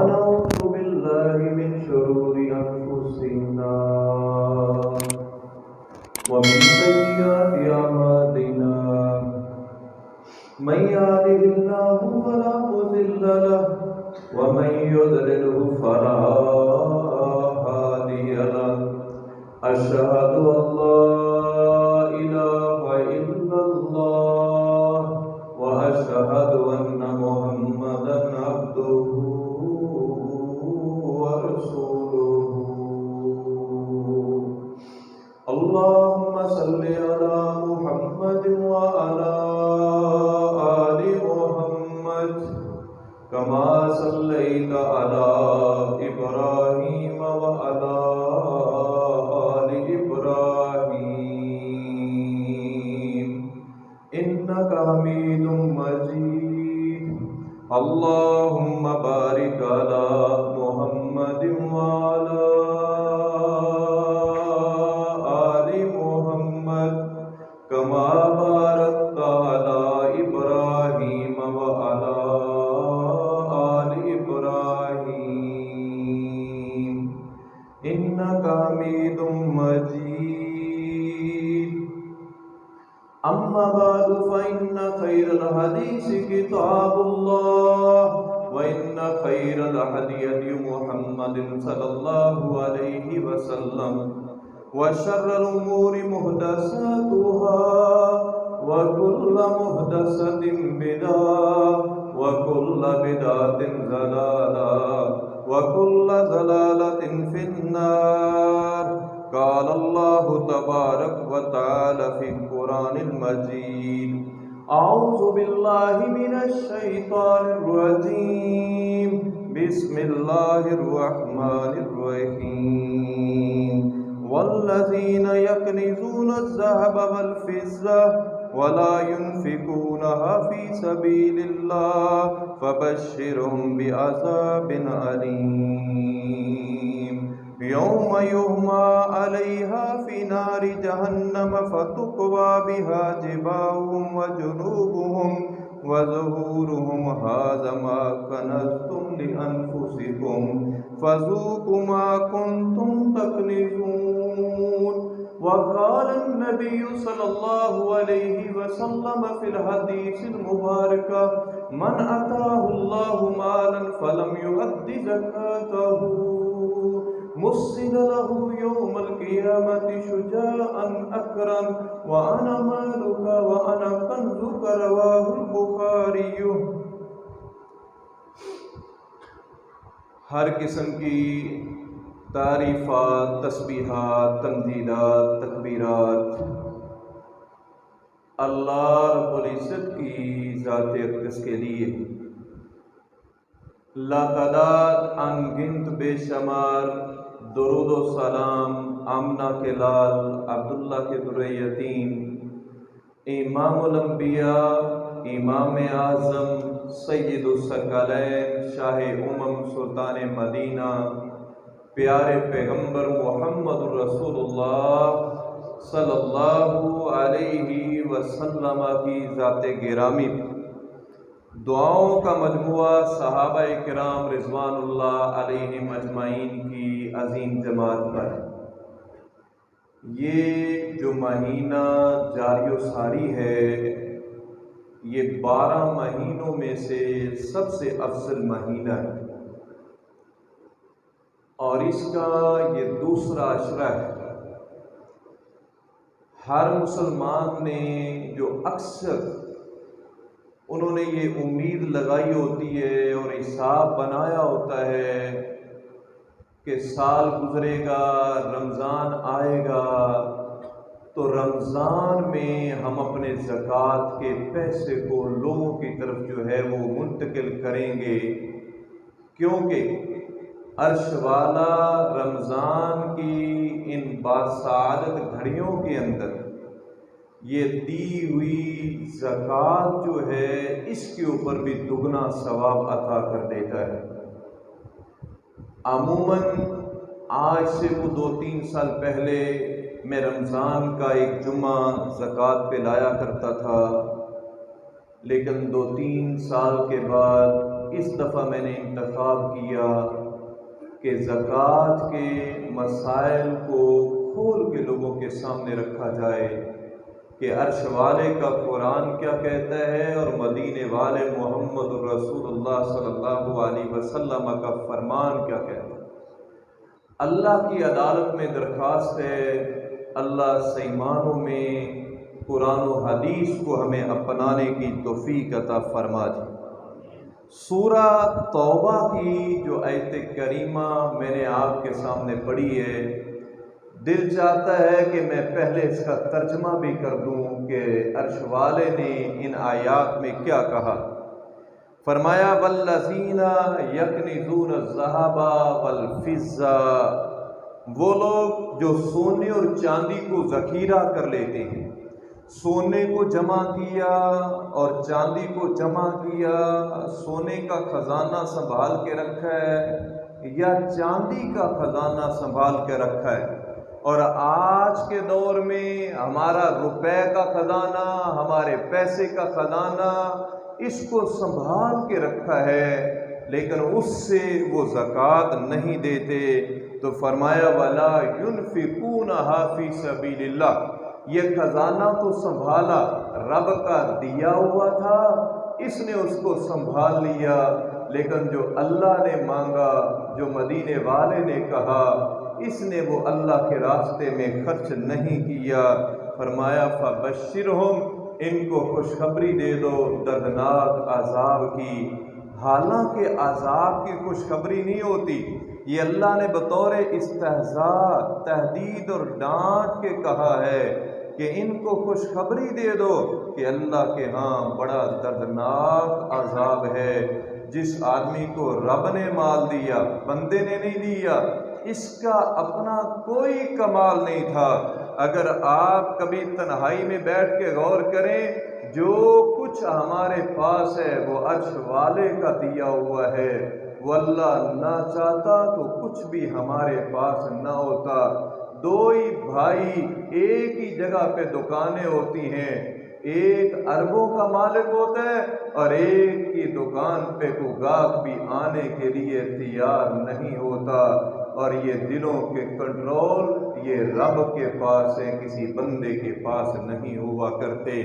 ونعوذ بالله من شرور أنفسنا ومن سيئات أعمالنا من يهده الله فلا مضل له ومن يضلله فلا هادي له أشهد أن لا إله إلا الله وأشهد أن محمدا عبده ورسوله اللهم صل على محمد وعلى آل محمد كما صليت على إبراهيم وعلى آل إبراهيم إنك حميد مجيد اللهم بارك على محمد وعلى آل محمد كما باركت على إبراهيم وعلى آل إبراهيم إنك حميد مجيد أما بعد فإن خير الحديث كتاب الله وإن خير الهدي هدي محمد صلى الله عليه وسلم وشر الأمور محدثاتها وكل محدثة بدعة وكل بدعة ضلالة وكل ضلالة في النار قال الله تبارك وتعالى في القرآن المجيد أعوذ بالله من الشيطان الرجيم بسم الله الرحمن الرحيم والذين يكنزون الذهب والفضة ولا ينفقونها في سبيل الله فبشرهم بعذاب أليم يوم يهمى عليها في نار جهنم فتقوى بها جباههم وجنوبهم وظهورهم هذا ما كنزتم لأنفسكم فذوقوا ما كنتم تكنزون وقال النبي صلى الله عليه وسلم في الحديث المبارك من أتاه الله مالا فلم يؤد زكاته مثل له يوم القيامة شجاعا أكرا وأنا مالك وأنا كنزك رواه البخاري۔ ہر قسم کی تعریفات، تسبیحات، تمجیدات، تکبیرات اللہ رب العزت کی ذات اقدس کے لیے لاتعداد ان گنت بے شمار درود و سلام آمنہ کے لال عبداللہ کے در یتیم امام الانبیاء امام اعظم سید الثقلین شاہ سلطان مدینہ پیارے پیغمبر محمد رسول اللہ صلی اللہ علیہ وسلم کی ذات گرامی دعاؤں کا مجموعہ صحابہ کرام رضوان اللہ علیہم اجمعین کی عظیم جماعت پر یہ جو مہینہ جاری و ساری ہے یہ 12 مہینوں میں سے سب سے افضل مہینہ ہے اور اس کا یہ دوسرا عشرہ ہے۔ ہر مسلمان نے جو اکثر انہوں نے یہ امید لگائی ہوتی ہے اور حساب بنایا ہوتا ہے کہ سال گزرے گا، رمضان آئے گا تو رمضان میں ہم اپنے زکوٰۃ کے پیسے کو لوگوں کی طرف جو ہے وہ منتقل کریں گے، کیونکہ عرش والا رمضان کی ان باسعادت گھڑیوں کے اندر یہ دی ہوئی زکوٰۃ جو ہے اس کے اوپر بھی دگنا ثواب عطا کر دیتا ہے۔ عموماً آج سے وہ 2-3 سال پہلے میں رمضان کا ایک جمعہ زکوٰۃ پہ لایا کرتا تھا، لیکن 2-3 سال کے بعد اس دفعہ میں نے انتخاب کیا کہ زکوٰۃ کے مسائل کو کھول کے لوگوں کے سامنے رکھا جائے کہ عرش والے کا قرآن کیا کہتا ہے اور مدینے والے محمد رسول اللہ صلی اللہ علیہ وسلم کا فرمان کیا کہتا ہے۔ اللہ کی عدالت میں درخواست ہے، اللہ صحیح معنوں میں قرآن و حدیث کو ہمیں اپنانے کی توفیق عطا فرما دی۔ سورہ توبہ کی جو آیت کریمہ میں نے آپ کے سامنے پڑھی ہے، دل چاہتا ہے کہ میں پہلے اس کا ترجمہ بھی کر دوں کہ عرش والے نے ان آیات میں کیا کہا۔ فرمایا والذین یکنزون الذھب والفضہ، وہ لوگ جو سونے اور چاندی کو ذخیرہ کر لیتے ہیں، سونے کو جمع کیا اور چاندی کو جمع کیا، سونے کا خزانہ سنبھال کے رکھا ہے یا چاندی کا خزانہ سنبھال کے رکھا ہے۔ اور آج کے دور میں ہمارا روپے کا خزانہ، ہمارے پیسے کا خزانہ، اس کو سنبھال کے رکھا ہے لیکن اس سے وہ زکوٰۃ نہیں دیتے۔ تو فرمایا وَلَا يُنْفِقُونَهَا فِي سَبِيلِ اللَّهِ، یہ خزانہ تو سنبھالا، رب کا دیا ہوا تھا، اس نے اس کو سنبھال لیا، لیکن جو اللہ نے مانگا، جو مدینے والے نے کہا، اس نے وہ اللہ کے راستے میں خرچ نہیں کیا۔ فرمایا فَبَشِّرْهُمْ، ان کو خوشخبری دے دو دردناک عذاب کی۔ حالانکہ عذاب کی خوشخبری نہیں ہوتی، یہ اللہ نے بطور استہزاء، تہدید اور ڈانٹ کے کہا ہے کہ ان کو خوشخبری دے دو کہ اللہ کے ہاں بڑا دردناک عذاب ہے۔ جس آدمی کو رب نے مال دیا، بندے نے نہیں دیا، اس کا اپنا کوئی کمال نہیں تھا۔ اگر آپ کبھی تنہائی میں بیٹھ کے غور کریں، جو کچھ ہمارے پاس ہے وہ عرش والے کا دیا ہوا ہے، وہ اللہ نہ چاہتا تو کچھ بھی ہمارے پاس نہ ہوتا۔ دو ہی بھائی ایک ہی جگہ پہ دکانیں ہوتی ہیں، ایک اربوں کا مالک ہوتا ہے اور ایک کی دکان پہ کوئی گاہک بھی آنے کے لیے تیار نہیں ہوتا۔ اور یہ دلوں کے کنٹرول یہ رب کے پاس ہے، کسی بندے کے پاس نہیں ہوا کرتے۔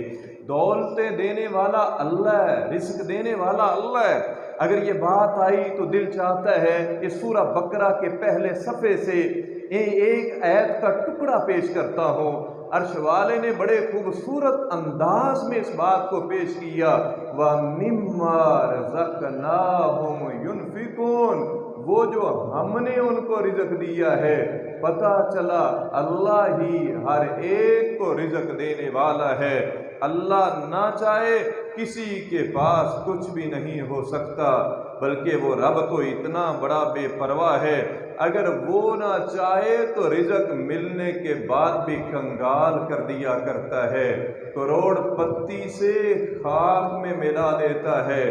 دولتیں دینے والا اللہ ہے، رزق دینے والا اللہ ہے۔ اگر یہ بات آئی تو دل چاہتا ہے کہ سورہ بقرہ کے پہلے صفحے سے ایک آیت کا ٹکڑا پیش کرتا ہوں۔ عرش والے نے بڑے خوبصورت انداز میں اس بات کو پیش کیا، وَمِمَّا رَزَقْنَاهُمْ يُنْفِقُونَ، وہ جو ہم نے ان کو رزق دیا ہے، پتہ چلا اللہ ہی ہر ایک کو رزق دینے والا ہے۔ اللہ نہ چاہے کسی کے پاس کچھ بھی نہیں ہو سکتا، بلکہ وہ رب تو اتنا بڑا بے پرواہ ہے، اگر وہ نہ چاہے تو رزق ملنے کے بعد بھی کنگال کر دیا کرتا ہے، کروڑ پتی سے خاک میں ملا دیتا ہے،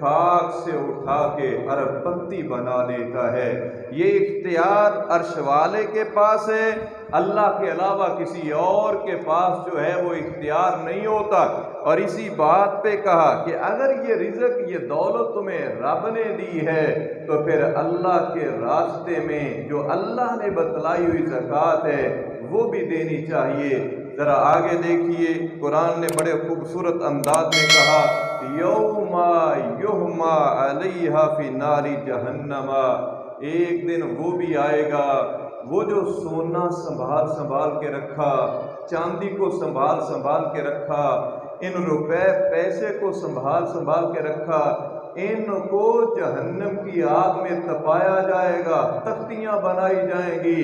خاک سے اٹھا کے ارب پتی بنا دیتا ہے۔ یہ اختیار عرش والے کے پاس ہے، اللہ کے علاوہ کسی اور کے پاس جو ہے وہ اختیار نہیں ہوتا۔ اور اسی بات پہ کہا کہ اگر یہ رزق، یہ دولت تمہیں رب نے دی ہے تو پھر اللہ کے راستے میں جو اللہ نے بتلائی ہوئی زکوٰۃ ہے وہ بھی دینی چاہیے۔ ذرا آگے دیکھیے، قرآن نے بڑے خوبصورت انداز میں کہا یوم یحمى علیہا فی نار جہنم، ایک دن وہ بھی آئے گا، وہ جو سونا سنبھال کے رکھا، چاندی کو سنبھال کے رکھا، ان روپے پیسے کو سنبھال کے رکھا، ان کو جہنم کی آگ میں تپایا جائے گا، تختیاں بنائی جائیں گی،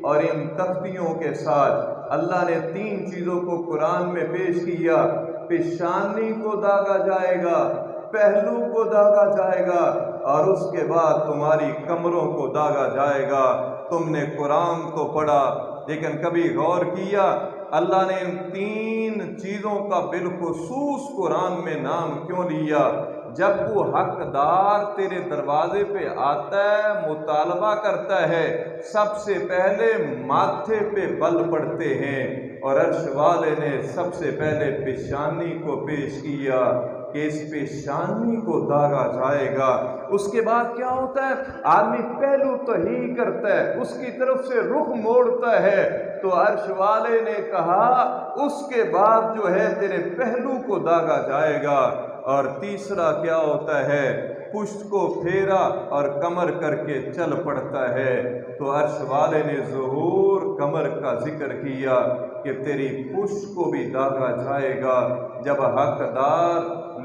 اور ان تختیوں کے ساتھ اللہ نے 3 چیزوں کو قرآن میں پیش کیا، پیشانی کو داغا جائے گا، پہلو کو داغا جائے گا، اور اس کے بعد تمہاری کمروں کو داغا جائے گا۔ تم نے قرآن تو پڑھا لیکن کبھی غور کیا اللہ نے ان 3 چیزوں کا بالخصوص قرآن میں نام کیوں لیا؟ جب وہ حقدار تیرے دروازے پہ آتا ہے، مطالبہ کرتا ہے، سب سے پہلے ماتھے پہ بل پڑتے ہیں، اور عرش والے نے سب سے پہلے پیشانی کو پیش کیا۔ کہ اس پیشانی کو داغا جائے گا۔ اس کے بعد کیا ہوتا ہے؟ آدمی پہلو تہی کرتا ہے، اس کی طرف سے رخ موڑتا ہے، تو عرش والے نے کہا اس کے بعد جو ہے تیرے پہلو کو داغا جائے گا۔ اور تیسرا کیا ہوتا ہے؟ پشت کو پھیرا اور کمر کر کے چل پڑتا ہے، تو عرش والے نے ظہور کمر کا ذکر کیا کہ تیری پشت کو بھی داغا جائے گا۔ جب حقدار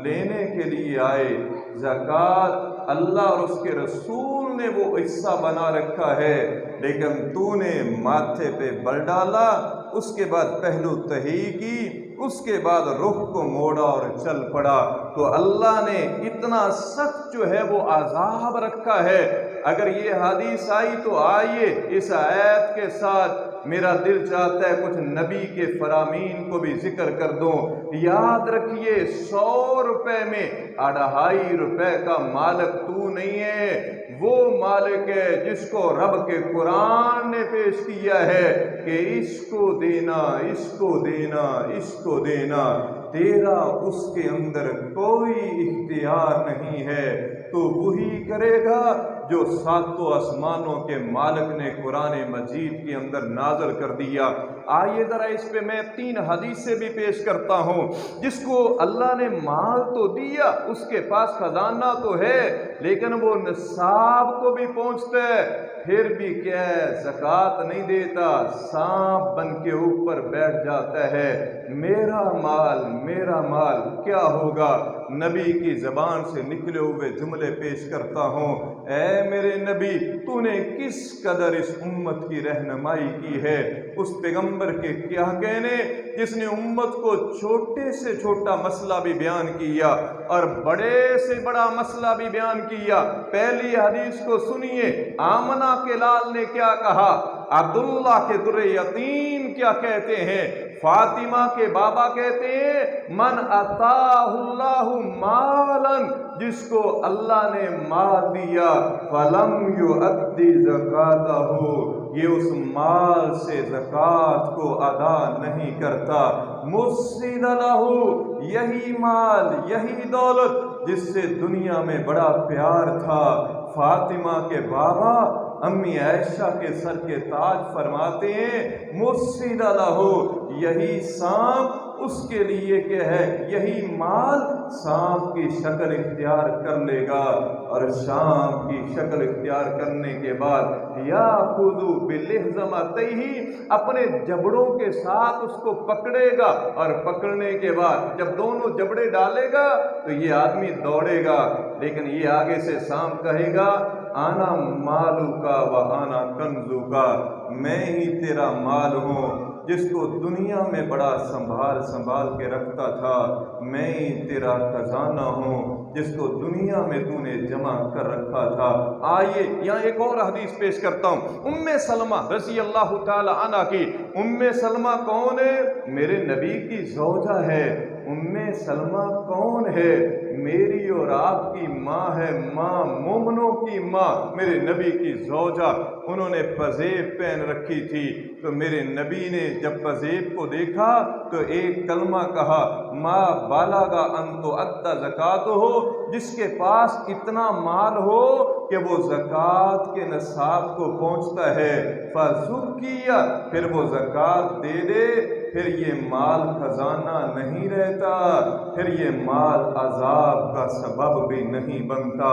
لینے کے لیے آئے زکوٰۃ، اللہ اور اس کے رسول نے وہ حصہ بنا رکھا ہے، لیکن تو نے ماتھے پہ بل ڈالا، اس کے بعد پہلو تہی کی، اس کے بعد رخ کو موڑا اور چل پڑا، تو اللہ نے اتنا سخت جو ہے وہ عذاب رکھا ہے۔ اگر یہ حدیث آئی تو آئیے اس آیت کے ساتھ میرا دل چاہتا ہے کچھ نبی کے فرامین کو بھی ذکر کر دوں۔ یاد رکھیے 100 روپے میں 2.5 روپے کا مالک تو نہیں ہے، وہ مالک ہے جس کو رب کے قرآن نے پیش کیا ہے کہ اس کو دینا، اس کو دینا، اس کو دینا، تیرا اس کے اندر کوئی اختیار نہیں ہے، تو وہی کرے گا جو ساتوں آسمانوں کے مالک نے قرآن مجید کے اندر نازل کر دیا۔ آئیے ذرا اس پہ میں 3 حدیثیں بھی پیش کرتا ہوں۔ جس کو اللہ نے مال تو دیا، اس کے پاس خزانہ تو ہے، لیکن وہ نصاب کو بھی پہنچتا ہے، پھر بھی کیا ہے؟ زکوٰۃ نہیں دیتا، سانپ بن کے اوپر بیٹھ جاتا ہے، میرا مال میرا مال۔ کیا ہوگا؟ نبی کی زبان سے نکلے ہوئے جملے پیش کرتا ہوں۔ اے میرے نبی، تو نے کس قدر اس امت کی رہنمائی کی ہے۔ اس پیغمبر کے کیا کہنے جس نے امت کو چھوٹے سے چھوٹا مسئلہ بھی بیان کیا اور بڑے سے بڑا مسئلہ بھی بیان کیا۔ پہلی حدیث کو سنیے، آمنہ کے لال نے کیا کہا، عبداللہ کے در یتیم کیا کہتے ہیں، فاطمہ کے بابا کہتے ہیں، من عطاہ اللہ مالا، جس کو اللہ نے مال دیا، فلم یؤدی زکاتہ، یہ اس مال سے زکوٰۃ کو ادا نہیں کرتا، مسند لہ، یہی مال یہی دولت جس سے دنیا میں بڑا پیار تھا، فاطمہ کے بابا امی عائشہ کے سر کے تاج فرماتے ہیں، مسند لہ، یہی سانپ اس کے لیے کیا ہے، یہی مال سانپ کی شکل اختیار کر لے گا، اور سانپ کی شکل اختیار کرنے کے بعد یاخذ بلحظمتیہ، اپنے جبڑوں کے ساتھ اس کو پکڑے گا، اور پکڑنے کے بعد جب دونوں جبڑے ڈالے گا تو یہ آدمی دوڑے گا، لیکن یہ آگے سے سانپ کہے گا، آنا مالو کا و آنا کنزو کا، میں ہی تیرا مال ہوں، جس کو دنیا میں بڑا سنبھال کے رکھتا تھا، میں ہی تیرا خزانہ ہوں، جس کو دنیا میں تو نے جمع کر رکھا تھا۔ آئیے یہاں ایک اور حدیث پیش کرتا ہوں، ام سلمہ رضی اللہ تعالی عنہ کی۔ ام سلمہ کون ہے؟ میرے نبی کی زوجہ ہے۔ ام سلمہ کون ہے؟ میری اور آپ کی ماں ہے، ماں مومنوں کی ماں، میرے نبی کی زوجہ۔ انہوں نے پزیب پہن رکھی تھی، تو میرے نبی نے جب پزیب کو دیکھا تو ایک کلمہ کہا، ما بالغ ان تؤدی زکاتہ، جس کے پاس اتنا مال ہو کہ وہ زکوٰۃ کے نصاب کو پہنچتا ہے، فزکیہ، پھر وہ زکوٰۃ دے دے، پھر یہ مال خزانہ نہیں رہتا، پھر یہ مال عذاب کا سبب بھی نہیں بنتا۔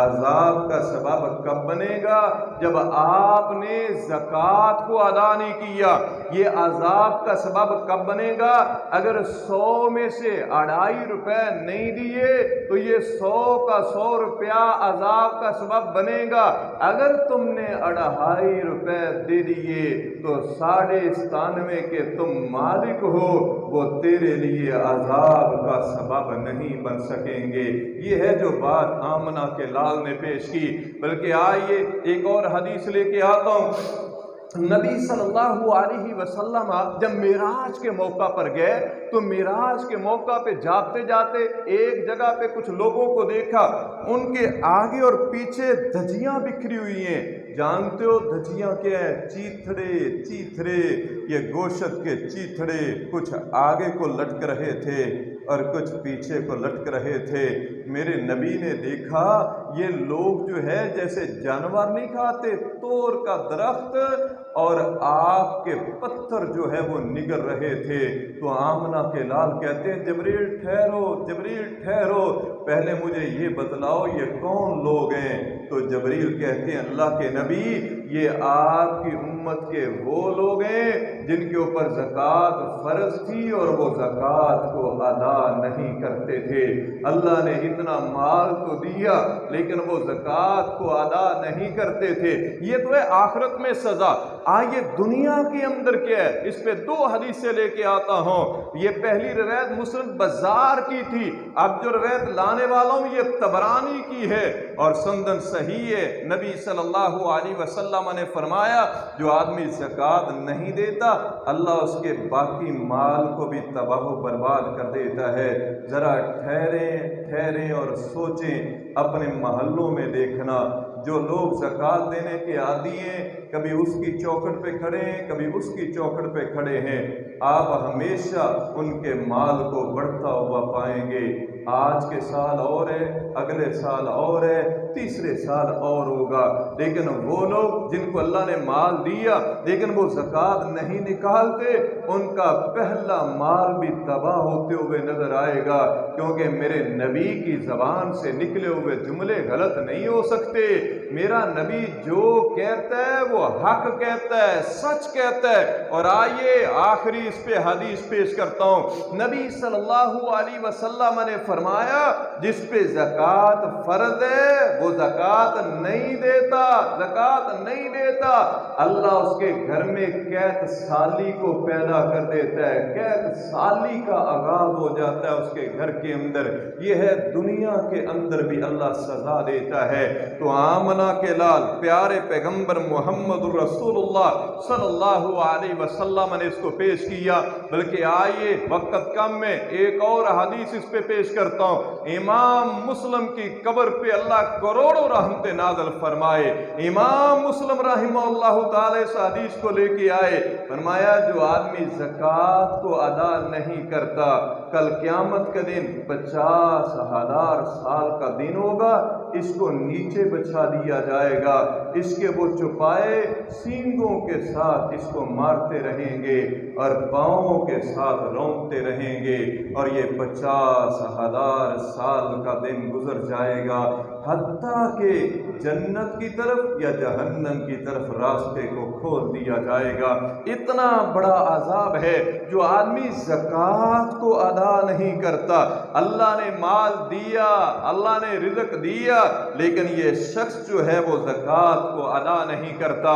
عذاب کا سبب کب بنے گا؟ جب آپ نے زکوٰۃ کو ادا نہیں کیا۔ یہ عذاب کا سبب کب بنے گا؟ اگر 100 میں سے 2.5 روپے نہیں دیے تو یہ 100 کا 100 روپیہ عذاب کا سبب بنے گا۔ اگر تم نے 2.5 روپے دے دیے تو 97.5 کے تم مالک ہو، وہ تیرے لیے عذاب کا سبب نہیں بن سکیں گے۔ یہ ہے جو بات آمنہ کے لال نے پیش کی۔ بلکہ آئیے ایک اور حدیث لے کے آتا ہوں۔ نبی صلی اللہ علیہ وسلم جب معراج کے موقع پر گئے تو معراج کے موقع پہ جاتے جاتے ایک جگہ پہ کچھ لوگوں کو دیکھا، ان کے آگے اور پیچھے دھجیاں بکھری ہوئی ہیں۔ جانتے ہو دھجیاں کیا ہے؟ چیتھڑے، یہ گوشت کے چیتھڑے کچھ آگے کو لٹک رہے تھے۔ اور کچھ پیچھے کو لٹک رہے تھے۔ میرے نبی نے دیکھا یہ لوگ جو ہے جیسے جانور نہیں کھاتے، تور کا درخت اور آگ کے پتھر جو ہے وہ نگل رہے تھے۔ تو آمنہ کے لال کہتے ہیں جبریل ٹھہرو، جبریل ٹھہرو، پہلے مجھے یہ بتلاؤ یہ کون لوگ ہیں؟ تو جبریل کہتے ہیں اللہ کے نبی یہ آپ کی امت کے وہ لوگ ہیں جن کے اوپر زکوٰۃ فرض تھی اور وہ زکوٰۃ کو ادا نہیں کرتے تھے۔ اللہ نے اتنا مال تو دیا لیکن وہ زکوٰۃ کو ادا نہیں کرتے تھے۔ یہ تو ہے آخرت میں سزا۔ آئیے دنیا کے اندر کیا ہے، اس پہ دو حدیثیں لے کے آتا ہوں۔ یہ پہلی روایت مسلم بازار کی تھی، اب جو روایت لانے والا ہوں یہ طبرانی کی ہے اور سندن صحیح ہے۔ نبی صلی اللہ علیہ وسلم نے فرمایا جو آدمی زکوٰۃ نہیں دیتا اللہ اس کے باقی مال کو بھی تباہ و برباد کر دیتا ہے۔ ذرا ٹھہریں اور سوچیں، اپنے محلوں میں دیکھنا جو لوگ زکوٰۃ دینے کے عادی ہیں، کبھی اس کی چوکھٹ پہ کھڑے ہیں کبھی اس کی چوکھٹ پہ کھڑے ہیں، آپ ہمیشہ ان کے مال کو بڑھتا ہوا پائیں گے۔ آج کے سال اور ہے، اگلے سال اور ہے، تیسرے سال اور ہوگا، لیکن وہ لوگ جن کو اللہ نے مال دیا لیکن وہ زکوٰۃ نہیں نکالتے ان کا پہلا مال بھی تباہ ہوتے ہوئے نظر آئے گا، کیونکہ میرے نبی کی زبان سے نکلے ہوئے جملے غلط نہیں ہو سکتے۔ میرا نبی جو کہتا ہے وہ حق کہتا ہے، سچ کہتا ہے۔ اور آئیے آخری اس پہ حدیث پیش کرتا ہوں۔ نبی صلی اللہ علیہ وسلم نے فرمایا جس پہ زکوٰۃ فرض ہے وہ زکوٰۃ نہیں دیتا، زکوٰۃ نہیں دیتا، اللہ اس کے گھر میں قحط سالی کو پیدا کر دیتا ہے، قحط سالی کا آغاز ہو جاتا ہے اس کے گھر کے اندر۔ یہ ہے دنیا کے اندر بھی اللہ سزا دیتا ہے۔ تو آمنہ کے لال پیارے پیغمبر محمد رسول اللہ صلی اللہ علیہ وسلم نے اس کو پیش کیا۔ بلکہ آئیے وقت کم میں ایک اور حدیث اس پہ پیش کرتا ہوں۔ امام مسلم کی قبر پہ اللہ کروڑوں رحمت نازل فرمائے۔ امام مسلم رحمہ اللہ تعالی اس حدیث کو لے کے آئے، فرمایا جو آدمی زکوٰۃ کو ادا نہیں کرتا کل قیامت کا دن 50,000 سال کا دن ہوگا، اس کو نیچے بچھا دیا جائے گا، اس کے وہ چوپائے سینگوں کے ساتھ اس کو مارتے رہیں گے اور پاؤں کے ساتھ رونتے رہیں گے، اور یہ 50,000 سال کا دن گزر جائے گا، حتیٰ کہ جنت کی طرف یا جہنم کی طرف راستے کو کھول دیا جائے گا۔ اتنا بڑا عذاب ہے جو آدمی زکوٰۃ کو ادا نہیں کرتا۔ اللہ نے مال دیا، اللہ نے رزق دیا، لیکن یہ شخص جو ہے وہ زکوٰۃ کو ادا نہیں کرتا۔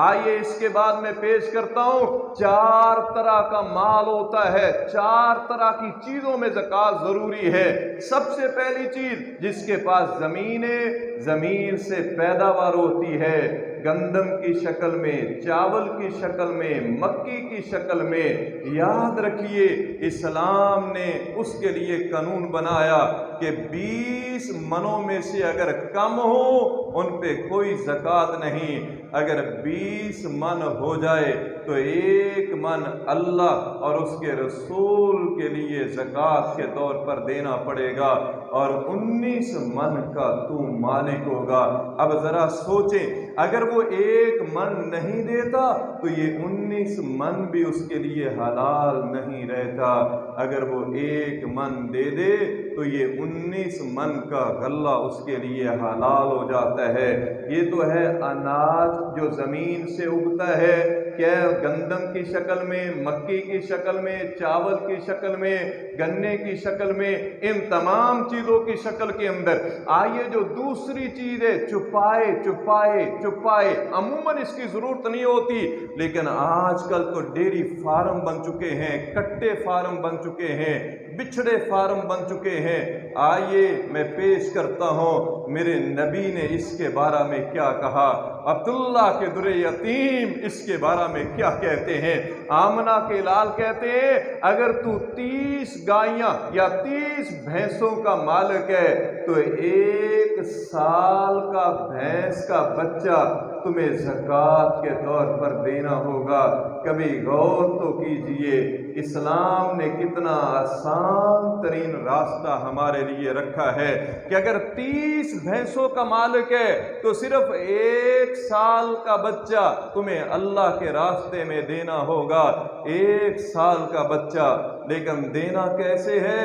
آئیے اس کے بعد میں پیش کرتا ہوں، 4 طرح کا مال ہوتا ہے، 4 طرح کی چیزوں میں زکوٰۃ ضروری ہے۔ سب سے پہلی چیز جس کے پاس زمین ہے، زمین سے پیداوار ہوتی ہے، گندم کی شکل میں، چاول کی شکل میں، مکی کی شکل میں۔ یاد رکھیے اسلام نے اس کے لیے قانون بنایا کہ 20 منوں میں سے اگر کم ہو ان پہ کوئی زکوٰۃ نہیں، اگر 20 من ہو جائے تو 1 من اللہ اور اس کے رسول کے لیے زکوٰۃ کے طور پر دینا پڑے گا، اور 19 من کا تو مالک ہوگا۔ اب ذرا سوچیں اگر وہ 1 من نہیں دیتا تو یہ 19 من بھی اس کے لیے حلال نہیں رہتا، اگر وہ 1 من دے دے تو یہ 19 من کا غلہ اس کے لیے حلال ہو جاتا ہے۔ یہ تو ہے اناج جو زمین سے اگتا ہے، کیا گندم کی شکل میں، مکی کی شکل میں، چاول کی شکل میں، گنے کی شکل میں، ان تمام چیزوں کی شکل کے اندر۔ آئیے جو دوسری چیز ہے چپائے، عموماً اس کی ضرورت نہیں ہوتی، لیکن آج کل تو ڈیری فارم بن چکے ہیں، کٹے فارم بن چکے ہیں، بچھڑے فارم بن چکے ہیں۔ آئیے میں پیش کرتا ہوں میرے نبی نے اس کے بارے میں کیا کہا، عبداللہ کے در یتیم اس کے بارے میں کیا کہتے ہیں۔ آمنہ کے لال کہتے ہیں اگر تو 30 گائیاں یا 30 بھینسوں کا مالک ہے تو 1 سال کا بھینس کا بچہ تمہیں زکوٰۃ کے طور پر دینا ہوگا۔ کبھی غور تو کیجئے اسلام نے کتنا آسان ترین راستہ ہمارے لیے رکھا ہے کہ اگر 30 بھینسوں کا مالک ہے تو صرف 1 سال کا بچہ تمہیں اللہ کے راستے میں دینا ہوگا۔ 1 سال کا بچہ، لیکن دینا کیسے ہے؟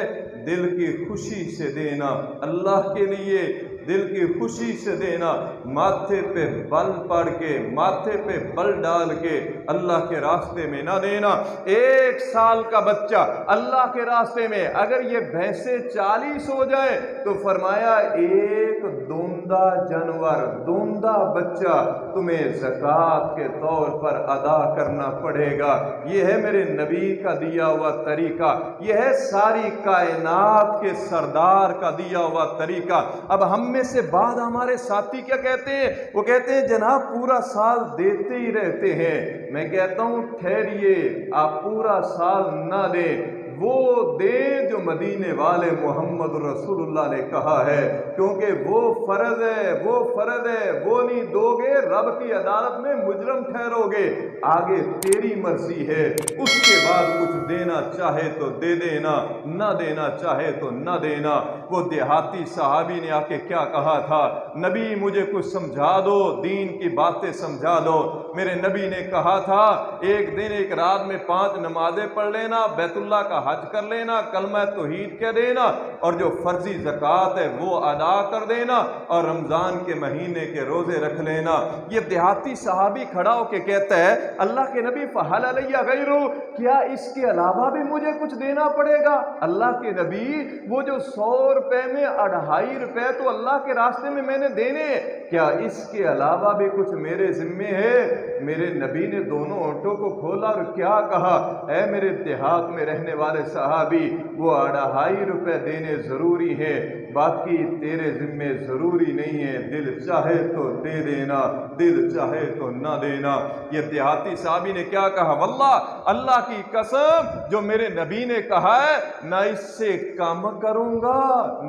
دل کی خوشی سے دینا، اللہ کے لیے دل کی خوشی سے دینا، ماتھے پہ بل پڑ کے، ماتھے پہ بل ڈال کے اللہ کے راستے میں نہ دینا۔ 1 سال کا بچہ اللہ کے راستے میں، اگر یہ بھینسیں 40 ہو جائے تو فرمایا 1 دوندہ جانور، دوندہ بچہ تمہیں زکوٰۃ کے طور پر ادا کرنا پڑے گا۔ یہ ہے میرے نبی کا دیا ہوا طریقہ، یہ ہے ساری کائنات کے سردار کا دیا ہوا طریقہ۔ اب ہم میں سے بعض ہمارے ساتھی کیا کہتے ہیں؟ وہ کہتے ہیں جناب پورا سال دیتے ہی رہتے ہیں۔ میں کہتا ہوں ٹھہریے، آپ پورا سال نہ دیں، وہ دیں جو مدینے والے محمد رسول اللہ نے کہا ہے، کیونکہ وہ فرض ہے، وہ فرض ہے، وہ نہیں دو گے رب کی عدالت میں مجرم ٹھہرو گے۔ آگے تیری مرضی ہے، اس کے بعد کچھ دینا چاہے تو دے دینا، نہ دینا چاہے تو نہ دینا۔ وہ دیہاتی صحابی نے آ کے کیا کہا تھا؟ نبی مجھے کچھ سمجھا دو، دین کی باتیں سمجھا دو۔ میرے نبی نے کہا تھا ایک دن ایک رات میں 5 نمازیں پڑھ لینا، بیت اللہ کا حج کر لینا، کلمہ توحید کہہ دینا، اور جو فرضی زکوٰۃ ہے وہ ادا کر دینا، اور رمضان کے مہینے کے روزے رکھ لینا۔ یہ دیہاتی صحابی کھڑا ہو کے کہتا ہے اللہ کے نبی فہل علیہ غیرہ، کیا اس کے علاوہ بھی مجھے کچھ دینا پڑے گا؟ اللہ کے نبی وہ جو 100 روپے میں 2.5 روپے تو اللہ کے راستے میں نے دینے، کیا اس کے علاوہ بھی کچھ میرے ذمے ہے؟ میرے نبی نے دونوں اونٹوں کو کھولا اور کیا کہا؟ اے میرے دیہات میں رہنے والے صحابی، وہ 2.5 روپے دینے ضروری ہے، باقی تیرے ذمے ضروری نہیں ہے، دل چاہے تو دے دینا، دل چاہے تو نہ دینا۔ یہ دیہاتی صحابی نے کیا کہا؟ واللہ اللہ کی قسم جو میرے نبی نے کہا ہے نہ اس سے کم کروں گا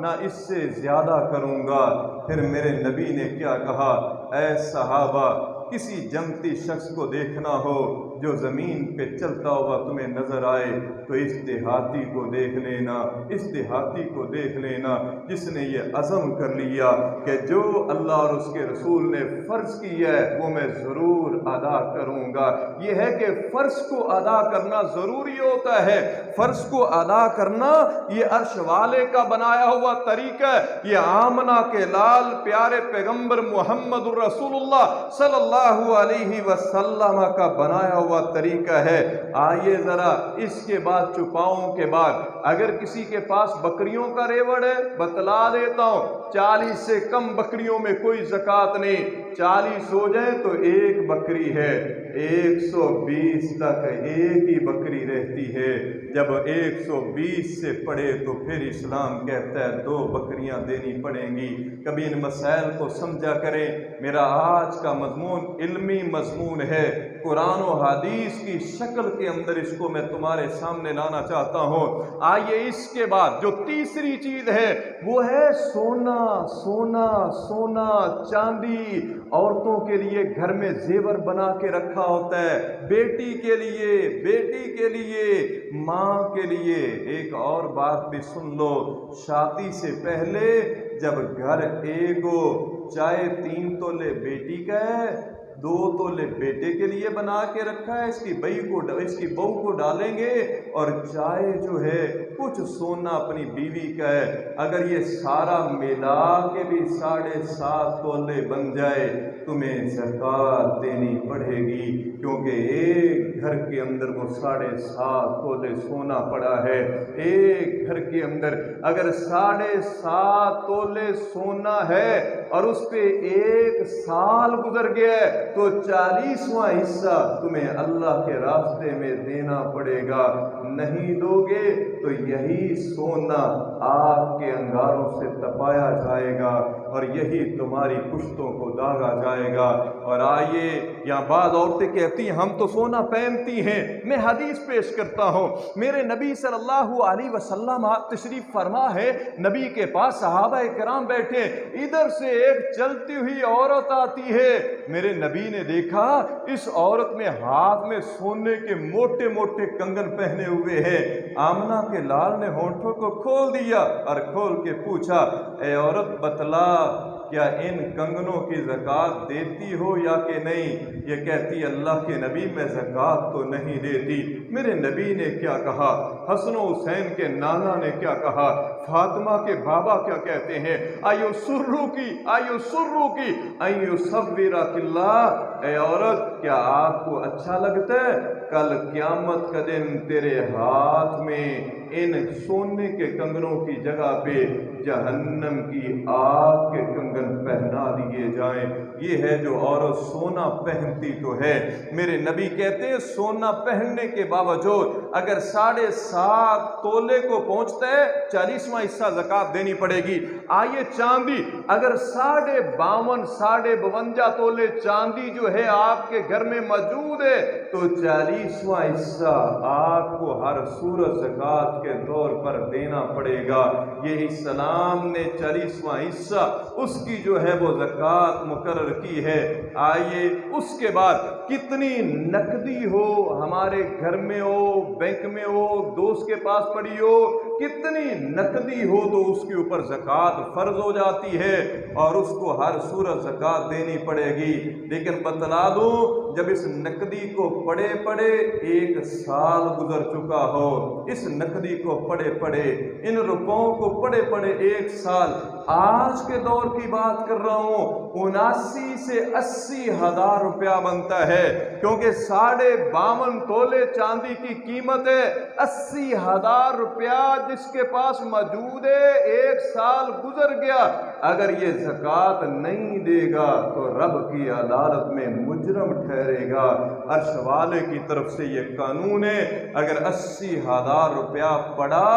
نہ اس سے زیادہ کروں گا۔ پھر میرے نبی نے کیا کہا؟ اے صحابہ، کسی جنتی شخص کو دیکھنا ہو جو زمین پہ چلتا ہوا تمہیں نظر آئے تو اس دیہاتی کو دیکھ لینا، اس دیہاتی کو دیکھ لینا جس نے یہ عزم کر لیا کہ جو اللہ اور اس کے رسول نے فرض کیا ہے وہ میں ضرور ادا کروں گا۔ یہ ہے کہ فرض کو ادا کرنا ضروری ہوتا ہے، فرض کو ادا کرنا یہ عرش والے کا بنایا ہوا طریقہ ہے، یہ آمنہ کے لال پیارے پیغمبر محمد رسول اللہ صلی اللہ علیہ وسلم کا بنایا ہوا طریقہ ہے۔ آئیے ذرا اس کے بعد چوپاؤں کے بعد اگر کسی کے پاس بکریوں کا ریوڑ ہے بتلا دیتا ہوں، 40 سے کم بکریوں میں کوئی زکوٰۃ نہیں، 40 ہو جائیں تو 1 بکری ہے، 120 تک ایک ہی بکری رہتی ہے۔ جب 120 سے پڑھے تو پھر اسلام کہتا ہے 2 بکریاں دینی پڑیں گی۔ کبھی ان مسائل کو سمجھا کریں۔ میرا آج کا مضمون علمی مضمون ہے، قرآن و حدیث کی شکل کے اندر اس کو میں تمہارے سامنے لانا چاہتا ہوں۔ آئیے اس کے بعد جو تیسری چیز ہے وہ ہے سونا، سونا، سونا، چاندی۔ عورتوں کے لیے گھر میں زیور بنا کے رکھا ہوتا ہے، بیٹی کے لیے، بیٹی کے لیے، ماں کے لیے۔ ایک اور بات بھی سن لو، شادی سے پہلے جب گھر ایک ہو، چاہے 3 تولے بیٹی کا ہے، 2 تولے بیٹے کے لیے بنا کے رکھا ہے، اس کی بہو کو ڈالیں گے، اور چاہے جو ہے کچھ سونا اپنی بیوی کا ہے، اگر یہ سارا ملا کے بھی 7.5 تولے بن جائے تمہیں زکوٰۃ دینی پڑے گی، کیونکہ ایک گھر کے اندر وہ 7.5 تولے سونا پڑا ہے۔ ایک گھر کے اندر اگر 7.5 تولے سونا ہے اور اس پہ 1 سال گزر گیا ہے تو 40واں حصہ تمہیں اللہ کے راستے میں دینا پڑے گا۔ نہیں دو گے تو یہی سونا آگ کے انگاروں سے تپایا جائے گا اور یہی تمہاری پشتوں کو داغا جائے گا۔ اور آئیے یہاں بعض عورتیں کہتی ہیں ہم تو سونا پہنتی ہیں، میں حدیث پیش کرتا ہوں، میرے نبی صلی اللہ علیہ وسلم تشریف فرما ہے، نبی کے پاس صحابہ کرام بیٹھے، ادھر سے ایک چلتی ہوئی عورت آتی ہے، میرے نبی نے دیکھا اس عورت میں ہاتھ میں سونے کے موٹے موٹے کنگن پہنے ہوئے ہیں۔ آمنہ کے لال نے ہونٹوں کو کھول دیا اور کھول کے پوچھا، اے عورت بتلا کیا ان کنگنوں کی زکوٰۃ دیتی ہو یا کہ نہیں؟ یہ کہتی اللہ کے نبی میں زکوٰۃ تو نہیں دیتی۔ میرے نبی نے کیا کہا، حسن و حسین کے نانا نے کیا کہا، فاطمہ کے بابا کیا کہتے ہیں، ایو سرو کی ایو صبرہ اللہ، اے عورت کیا آپ کو اچھا لگتا ہے کل قیامت کا دن تیرے ہاتھ میں ان سونے کے کنگنوں کی جگہ پہ جہنم کی آگ کے کنگن پہنا دیے جائیں؟ یہ ہے جو عورت سونا پہنتی تو ہے، میرے نبی کہتے ہیں سونا پہننے کے باوجود اگر 7.5 تولے کو پہنچتا ہے 40واں حصہ زکوٰۃ دینی پڑے گی۔ آئیے چاندی اگر 52 تولے چاندی جو ہے آپ کے گھر میں موجود ہے تو 40واں حصہ آپ کو ہر صورت زکوٰۃ کے طور پر دینا پڑے گا۔ یہ اسلام نے 40واں حصہ اس کی جو ہے وہ زکوٰۃ مقرر کی ہے۔ آئیے اس کے بعد کتنی نقدی ہو ہمارے گھر میں ہو، بینک میں ہو، دوست کے پاس پڑی ہو، کتنی نقدی ہو تو اس کے اوپر زکوٰۃ فرض ہو جاتی ہے اور اس کو ہر صورت زکوٰۃ دینی پڑے گی۔ لیکن بتلا دوں جب اس نقدی کو پڑے 1 سال گزر چکا ہو، اس نقدی کو پڑے ان روپوں کو پڑے 1 سال، آج کے دور کی بات کر رہا ہوں 79 سے 80 ہزار روپیہ بنتا ہے، کیونکہ 52 تولے چاندی کی قیمت ہے 80 ہزار روپیہ، جس کے پاس موجود ہے 1 سال گزر گیا، اگر یہ زکوٰۃ نہیں دے گا تو رب کی عدالت میں مجرم ٹھہرے گا۔ عرش والے کی طرف سے یہ قانون ہے، اگر 80 ہزار روپیہ پڑا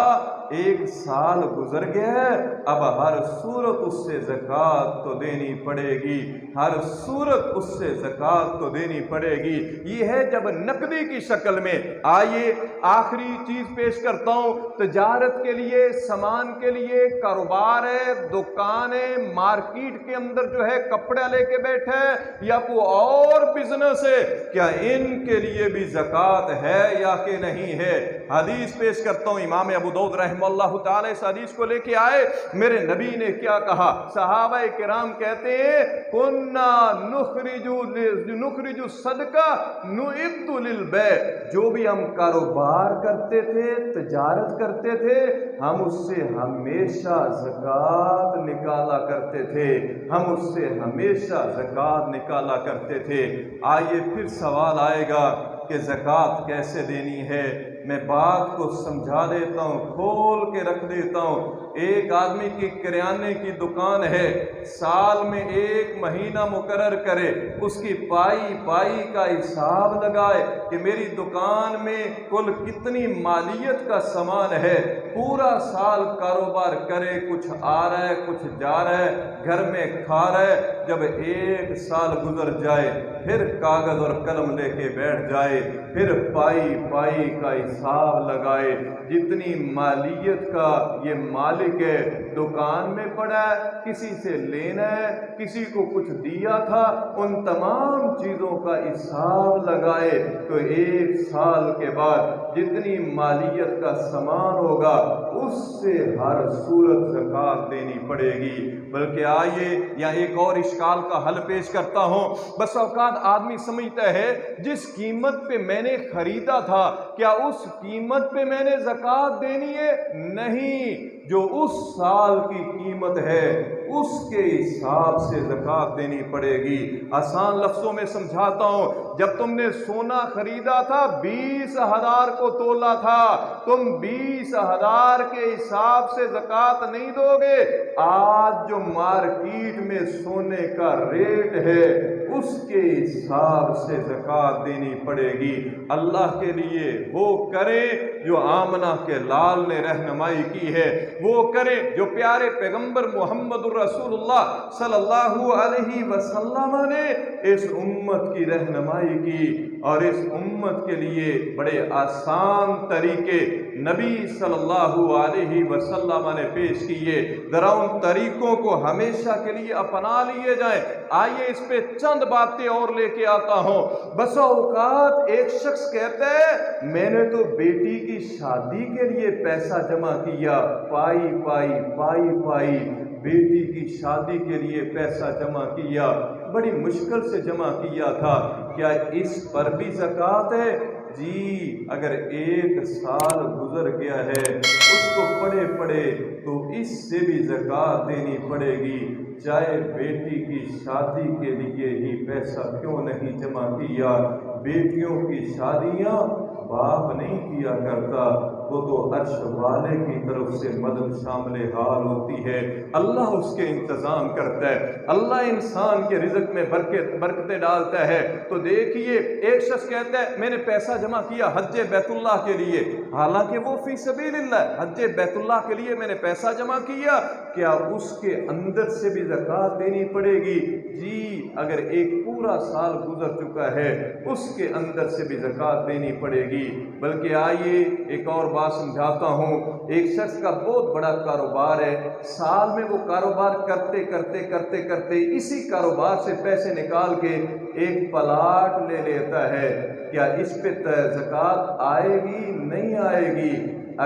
1 سال گزر گیا، اب ہر صورت اس سے زکوٰۃ تو دینی پڑے گی، ہر صورت اس سے زکوٰۃ تو دینی پڑے گی۔ یہ ہے جب نقدی کی شکل میں۔ آئیے آخری چیز پیش کرتا ہوں، تجارت کے لیے، سامان کے لیے، کاروبار ہے، دکان ہے، مارکیٹ کے اندر جو ہے کپڑا لے کے بیٹھے یا کوئی اور بزنس ہے، کیا ان کے لیے بھی زکوٰۃ ہے یا کہ نہیں ہے؟ حدیث پیش کرتا ہوں، امام ابو داؤد رحمہ اللہ تعالی اس حدیث کو لے کے آئے، میرے نبی نے کیا کہا، صحابہ کرام کہتے ہیں کنا نخرج صدقہ نعد للبیع، جو بھی ہم کاروبار کرتے تھے، تجارت کرتے تھے، ہم اس سے ہمیشہ زکوٰۃ نکالا کرتے تھے، ہم اس سے ہمیشہ زکوٰۃ نکالا کرتے تھے۔ آئیے پھر سوال آئے گا کہ زکوٰۃ کیسے دینی ہے؟ میں بات کو سمجھا دیتا ہوں، کھول کے رکھ دیتا ہوں۔ ایک آدمی کی کریانے کی دکان ہے، سال میں 1 مہینہ مقرر کرے، اس کی پائی کا حساب لگائے کہ میری دکان میں کل کتنی مالیت کا سامان ہے، پورا سال کاروبار کرے، کچھ آ رہا ہے کچھ جا رہا ہے، گھر میں کھا رہا ہے، جب 1 سال گزر جائے پھر کاغذ اور قلم لے کے بیٹھ جائے، پھر پائی کا حساب لگائے، جتنی مالیت کا یہ مالک ہے، دکان میں پڑا ہے، کسی سے لینا ہے، کسی کو کچھ دیا تھا، ان تمام چیزوں کا حساب لگائے تو 1 سال کے بعد جتنی مالیت کا سامان ہوگا اس سے ہر صورت زکوٰۃ دینی پڑے گی۔ بلکہ آئیے یا ایک اور اشکال کا حل پیش کرتا ہوں۔ بس اوقات آدمی سمجھتا ہے جس قیمت پہ میں نے خریدا تھا کیا اس قیمت پہ میں نے زکوٰۃ دینی ہے؟ نہیں، جو اس سال کی قیمت ہے اس کے حساب سے زکوٰۃ دینی پڑے گی۔ آسان لفظوں میں سمجھاتا ہوں، جب تم نے سونا خریدا تھا 20,000 کو تولا تھا، تم 20,000 کے حساب سے زکوٰۃ نہیں دو گے، آج جو مارکیٹ میں سونے کا ریٹ ہے اس کے حساب سے زکوٰۃ دینی پڑے گی۔ اللہ کے لیے وہ کرے جو آمنہ کے لال نے رہنمائی کی ہے، وہ کرے جو پیارے پیغمبر محمد الرسول اللہ صلی اللہ علیہ وسلم نے اس امت کی رہنمائی کی، اور اس امت کے لیے بڑے آسان طریقے نبی صلی اللہ علیہ وسلم نے پیش کیے۔ ذرا ان طریقوں کو ہمیشہ کے لیے اپنا لیے جائیں۔ آئیے اس پہ چند باتیں اور لے کے آتا ہوں۔ بسا اوقات ایک شخص کہتا ہے میں نے تو بیٹی کی شادی کے لیے پیسہ جمع کیا، پائی بیٹی کی شادی کے لیے پیسہ جمع کیا، بڑی مشکل سے جمع کیا تھا، کیا اس پر بھی زکوٰۃ ہے؟ جی، اگر 1 سال گزر گیا ہے اس کو پڑے تو اس سے بھی زکوٰۃ دینی پڑے گی، چاہے بیٹی کی شادی کے لیے ہی پیسہ کیوں نہیں جمع کیا۔ بیٹیوں کی شادیاں باپ نہیں کیا کرتا، وہ تو عرش والے کی طرف سے مدد شامل حال ہوتی ہے، اللہ اس کے انتظام کرتا ہے، اللہ انسان کے رزق میں برکتیں ڈالتا ہے۔ تو دیکھیے ایک شخص کہتا ہے میں نے پیسہ جمع کیا حج بیت اللہ کے لیے، حالانکہ وہ فی سبیل اللہ، حج بیت اللہ کے لیے میں نے پیسہ جمع کیا، کیا اس کے اندر سے بھی زکوٰۃ دینی پڑے گی؟ جی، اگر ایک پورا سال گزر چکا ہے اس کے اندر سے بھی زکوٰۃ دینی پڑے گی۔ بلکہ آئیے ایک اور بات سمجھاتا ہوں۔ ایک شخص کا بہت بڑا کاروبار ہے، سال میں وہ کاروبار کرتے اسی کاروبار سے پیسے نکال کے ایک پلاٹ لے لیتا ہے، کیا اس پہ زکوٰۃ آئے گی؟ نہیں آئے گی۔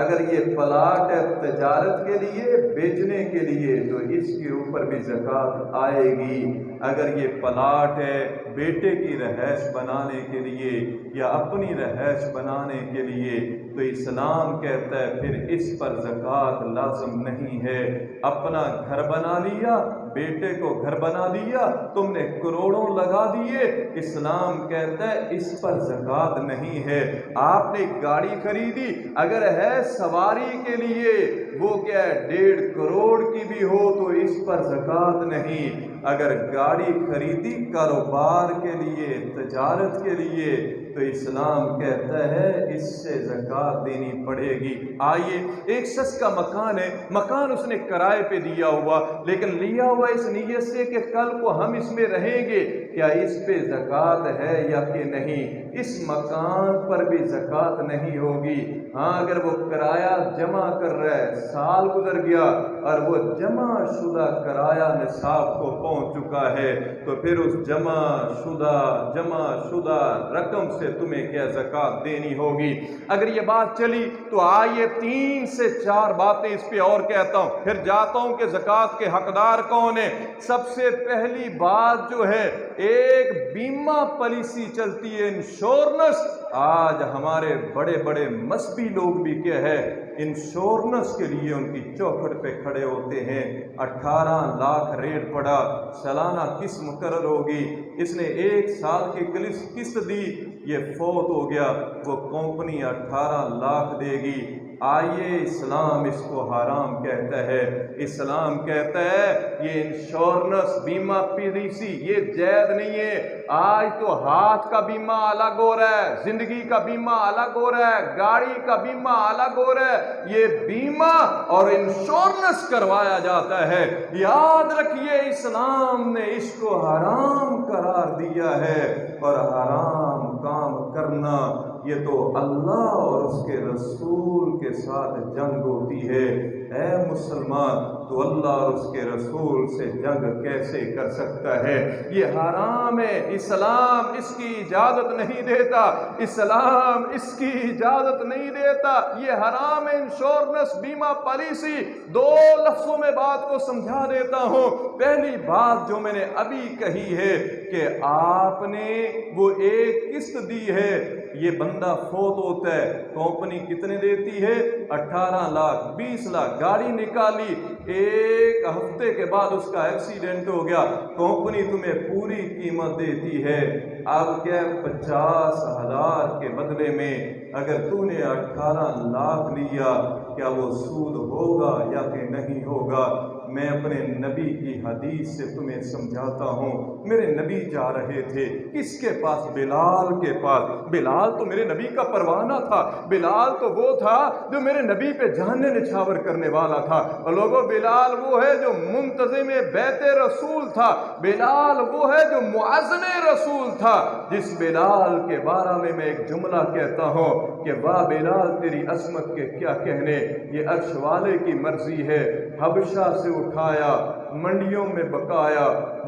اگر یہ پلاٹ ہے تجارت کے لیے، بیچنے کے لیے، تو اس کے اوپر بھی زکوٰۃ آئے گی۔ اگر یہ پلاٹ ہے بیٹے کی رہائش بنانے کے لیے یا اپنی رہائش بنانے کے لیے، تو اسلام کہتا ہے پھر اس پر زکوٰۃ لازم نہیں ہے۔ اپنا گھر بنا لیا، بیٹے کو گھر بنا دیا، تم نے کروڑوں لگا دیے، اسلام کہتا ہے اس پر زکوٰۃ نہیں ہے۔ آپ نے گاڑی خریدی، اگر ہے سواری کے لیے، وہ کیا ہے 1.5 کروڑ کی بھی ہو تو اس پر زکوٰۃ نہیں۔ اگر گاڑی خریدی کاروبار کے لیے، تجارت کے لیے، تو اسلام کہتا ہے اس سے زکوٰۃ دینی پڑے گی۔ آئیے ایک شخص کا مکان ہے، مکان اس نے کرائے پہ دیا ہوا، لیکن لیا ہوا اس نیت سے کہ کل کو ہم اس میں رہیں گے، کیا اس پہ زکوٰۃ ہے یا کہ نہیں؟ اس مکان پر بھی زکوٰۃ نہیں ہوگی۔ ہاں، اگر وہ کرایہ جمع کر رہا ہے، سال گزر گیا اور وہ جمع شدہ کرایہ نصاب کو پہنچ چکا ہے، تو پھر اس جمع شدہ رقم سے تمہیں کیا زکوٰۃ دینی ہوگی۔ اگر یہ بات چلی تو آئیے 3 سے 4 باتیں اس پہ اور کہتا ہوں، پھر جاتا ہوں کہ زکوٰۃ کے حقدار کون ہیں۔ سب سے پہلی بات جو ہے، ایک بیمہ پالیسی چلتی ہے، انشورنس۔ آج ہمارے بڑے بڑے مذہبی لوگ بھی کیا ہے، انشورنس کے لیے ان کی چوکھٹ پہ کھڑے ہوتے ہیں۔ 18 لاکھ ریٹ پڑا، سالانہ قسط مقرر ہوگی، اس نے 1 سال کی قسط دی، یہ فوت ہو گیا، وہ کمپنی 18 لاکھ دے گی۔ آئیے اسلام اس کو حرام کہتا ہے، اسلام کہتا ہے یہ انشورنس بیمہ پالیسی یہ جائز نہیں ہے۔ آج تو ہاتھ کا بیمہ الگ ہو رہا ہے، زندگی کا بیمہ الگ ہو رہا ہے، گاڑی کا بیمہ الگ ہو رہا ہے، یہ بیمہ اور انشورنس کروایا جاتا ہے۔ یاد رکھیے اسلام نے اس کو حرام قرار دیا ہے، اور حرام کام کرنا یہ تو اللہ اور اس کے رسول کے ساتھ جنگ ہوتی ہے۔ اے مسلمان، تو اللہ اور اس کے رسول سے جنگ کیسے کر سکتا ہے؟ یہ حرام ہے، اسلام اس کی اجازت نہیں دیتا، اسلام اس کی اجازت نہیں دیتا، یہ حرام ہے۔ انشورنس بیمہ پالیسی، 2 لفظوں میں بات کو سمجھا دیتا ہوں۔ پہلی بات جو میں نے ابھی کہی ہے کہ آپ نے وہ 1 قسط دی ہے، یہ بندہ فوت ہوتا ہے، کمپنی کتنے دیتی ہے؟ 18 لاکھ 20 لاکھ، گاڑی نکالی، 1 ہفتے کے بعد اس کا ایکسیڈنٹ ہو گیا، کمپنی تمہیں پوری قیمت دیتی ہے۔ اب کیا 50,000 کے بدلے میں اگر تو نے 18 لاکھ لیا، کیا وہ سود ہوگا یا کہ نہیں ہوگا؟ میں اپنے نبی کی حدیث سے تمہیں سمجھاتا ہوں۔ میرے نبی جا رہے تھے کس کے پاس؟ بلال کے پاس۔ بلال تو میرے نبی کا پروانہ تھا، بلال تو وہ تھا جو میرے نبی پہ جان نچھاور کرنے والا تھا۔ اور لوگوں، بلال وہ ہے جو منتظم بیت رسول تھا، بلال وہ ہے جو مؤذن رسول تھا، جس بلال کے بارے میں ایک جملہ کہتا ہوں کہ واہ بلال تیری عظمت کے کیا کہنے، یہ عرش والے کی مرضی ہے، حبشہ سے اٹھایا، منڈیوں میں بکایا،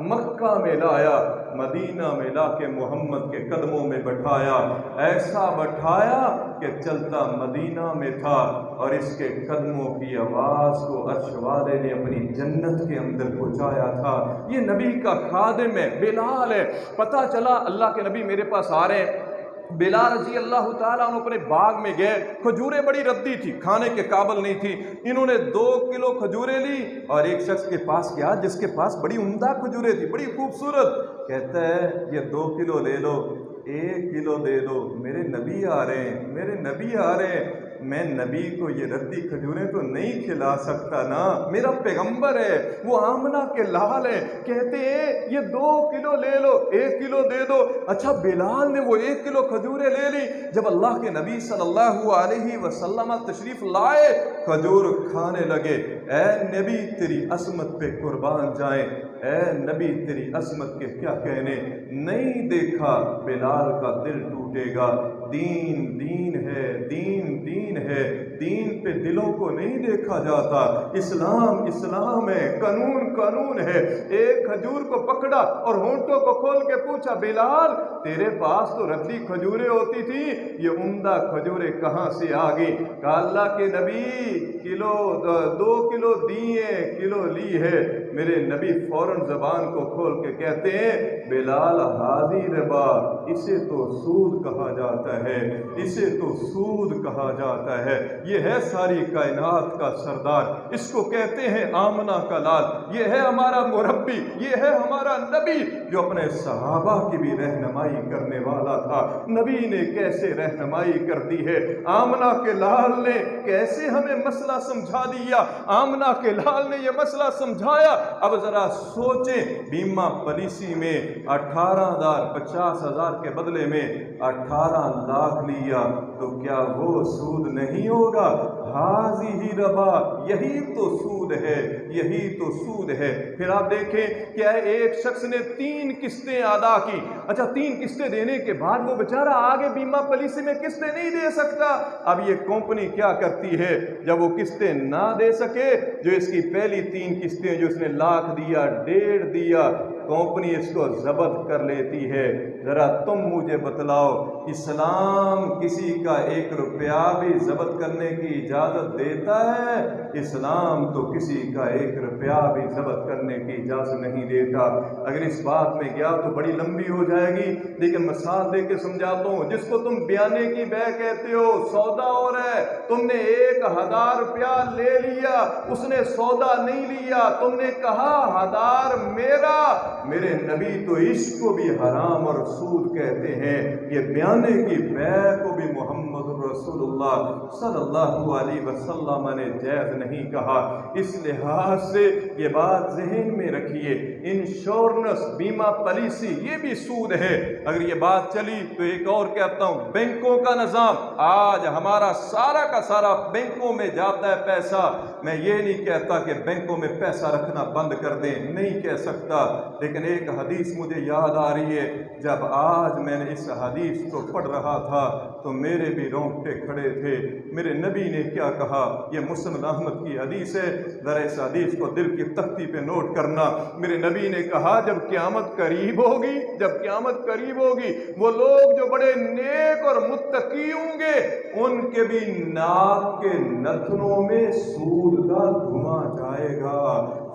مکہ میں لایا، مدینہ میں لا کے محمد کے قدموں میں بٹھایا، ایسا بٹھایا کہ چلتا مدینہ میں تھا، اور اس کے قدموں کی آواز کو عرش والے نے اپنی جنت کے اندر پہنچایا تھا۔ یہ نبی کا خادم ہے، بلال ہے۔ پتہ چلا اللہ کے نبی میرے پاس آ رہے ہیں، بلال رضی اللہ تعالیٰ عنہ اپنے باغ میں گئے، کھجوریں بڑی ردی تھی، کھانے کے قابل نہیں تھی، انہوں نے 2 کلو کھجوریں لی اور ایک شخص کے پاس گیا جس کے پاس بڑی عمدہ کھجوریں تھی، بڑی خوبصورت، کہتا ہے یہ 2 کلو لے لو، 1 کلو دے دو، میرے نبی آ رہے ہیں، میرے نبی آ رہے ہیں، میں نبی کو یہ ردی کھجوریں تو نہیں کھلا سکتا نا، میرا پیغمبر ہے، وہ آمنہ کے لال ہے، کہتے ہیں یہ 2 کلو لے لو، 1 کلو دے دو۔ اچھا بلال نے وہ 1 کلو کھجوریں لے لی، جب اللہ کے نبی صلی اللہ علیہ وسلم تشریف لائے، کھجور کھانے لگے، اے نبی تیری عظمت پہ قربان جائیں، اے نبی تیری عظمت کے کیا کہنے، نہیں دیکھا بلال کا دل ٹوٹے گا، دین دین ہے، دین دین ہے، دین پہ دلوں کو نہیں دیکھا جاتا، اسلام اسلام ہے، قانون قانون ہے۔ ایک کھجور کو پکڑا اور ہونٹوں کو کھول کے پوچھا بلال تیرے پاس تو ردی کھجوریں ہوتی تھی، یہ عمدہ کھجوریں کہاں سے آ گئی؟ کہا اللہ کے نبی کلو 2 کلو دیے، کلو لی ہے۔ میرے نبی فوراً زبان کو کھول کے کہتے ہیں بلال حاضی ربا، اسے تو سود کہا جاتا ہے، اسے تو سود کہا جاتا ہے، یہ ہے ساری کائنات کا سردار، اس کو کہتے ہیں آمنہ کا لال، یہ ہے ہمارا مربی، یہ ہے ہمارا نبی جو اپنے صحابہ کی بھی رہنمائی کرنے والا تھا۔ نبی نے کیسے رہنمائی کر دی ہے، آمنہ کے لال نے کیسے ہمیں مسئلہ سمجھا دیا، آمنہ کے لال نے یہ مسئلہ سمجھایا۔ اب ذرا سوچیں، بیمہ پالیسی میں 18,000 50,000 کے بدلے میں 18 لاکھ لیا تو کیا وہ سود نہیں ہوگا؟ حاضی ہی ربا، یہی تو سود ہے، یہی تو سود ہے۔ پھر آپ دیکھیں کیا ایک شخص نے 3 قسطیں ادا کی، اچھا 3 قسطیں دینے کے بعد وہ بیچارہ آگے بیمہ پالیسی میں قسطیں نہیں دے سکتا۔ اب یہ کمپنی کیا کرتی ہے جب وہ قسطیں نہ دے سکے، جو اس کی پہلی 3 قسطیں جو اس نے 1 لاکھ دیا، 1.5 دیا، کمپنی اس کو ضبط کر لیتی ہے۔ ذرا تم مجھے بتلاؤ، اسلام کسی کا 1 روپیہ بھی ضبط کرنے کی اجازت دیتا ہے؟ اسلام تو کسی کا 1 روپیہ بھی ضبط کرنے کی اجازت نہیں دیتا۔ اگر اس بات میں گیا تو بڑی لمبی ہو جائے گی، لیکن مثال دے کے سمجھاتا ہوں۔ جس کو تم بیانے کی بے کہتے ہو، سودا ہو رہا ہے، تم نے 1,000 روپیہ لے لیا، اس نے سودا نہیں لیا، تم نے کہا 1000 میرا، میرے نبی تو عشق کو بھی حرام اور سود کہتے ہیں، یہ بیانے کی بے کو بھی محمد رسول اللہ صلی اللہ علیہ وسلم نے جائز نہیں کہا۔ اس لحاظ سے یہ بات ذہن میں رکھیے، انشورنس بیمہ پالیسی یہ بھی سود ہے۔ اگر یہ بات چلی تو ایک اور کہتا ہوں، بینکوں کا نظام، آج ہمارا سارا کا سارا بینکوں میں جاتا ہے پیسہ۔ میں یہ نہیں کہتا کہ بینکوں میں پیسہ رکھنا بند کر دیں، نہیں کہہ سکتا، لیکن ایک حدیث مجھے یاد آ رہی ہے، جب آج میں نے اس حدیث کو پڑھ رہا تھا تو میرے بھی رونگٹے کھڑے تھے۔ میرے نبی نے کیا کہا، یہ مسند احمد کی حدیث ہے، ذرا اس حدیث کو دل کی تختی پہ نوٹ کرنا۔ میرے نبی نے کہا جب قیامت قریب ہوگی، جب قیامت قریب ہوگی، وہ لوگ جو بڑے نیک اور متقی ہوں گے، ان کے بھی ناک کے نتنوں میں سود کا دھواں جائے گا،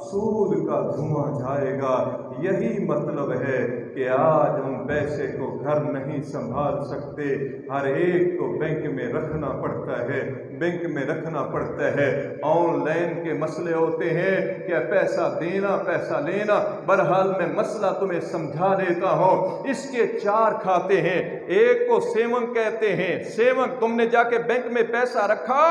سود کا دھواں جائے گا۔ یہی مطلب ہے کہ آج ہم پیسے کو گھر نہیں سنبھال سکتے، ہر ایک کو بینک میں رکھنا پڑتا ہے، بینک میں رکھنا پڑتا ہے۔ آن لائن کے مسئلے ہوتے ہیں کہ پیسہ دینا پیسہ لینا، بہرحال میں مسئلہ تمہیں سمجھا دیتا ہوں۔ اس کے 4 کھاتے ہیں، ایک کو سیونگ کہتے ہیں، سیونگ تم نے جا کے بینک میں پیسہ رکھا،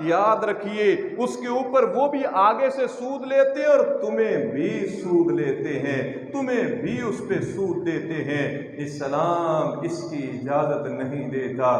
یاد رکھیے اس کے اوپر وہ بھی آگے سے سود لیتے اور تمہیں بھی سود لیتے ہیں، تمہیں بھی اس پہ سود دیتے ہیں۔ اسلام اس کی اجازت نہیں دیتا۔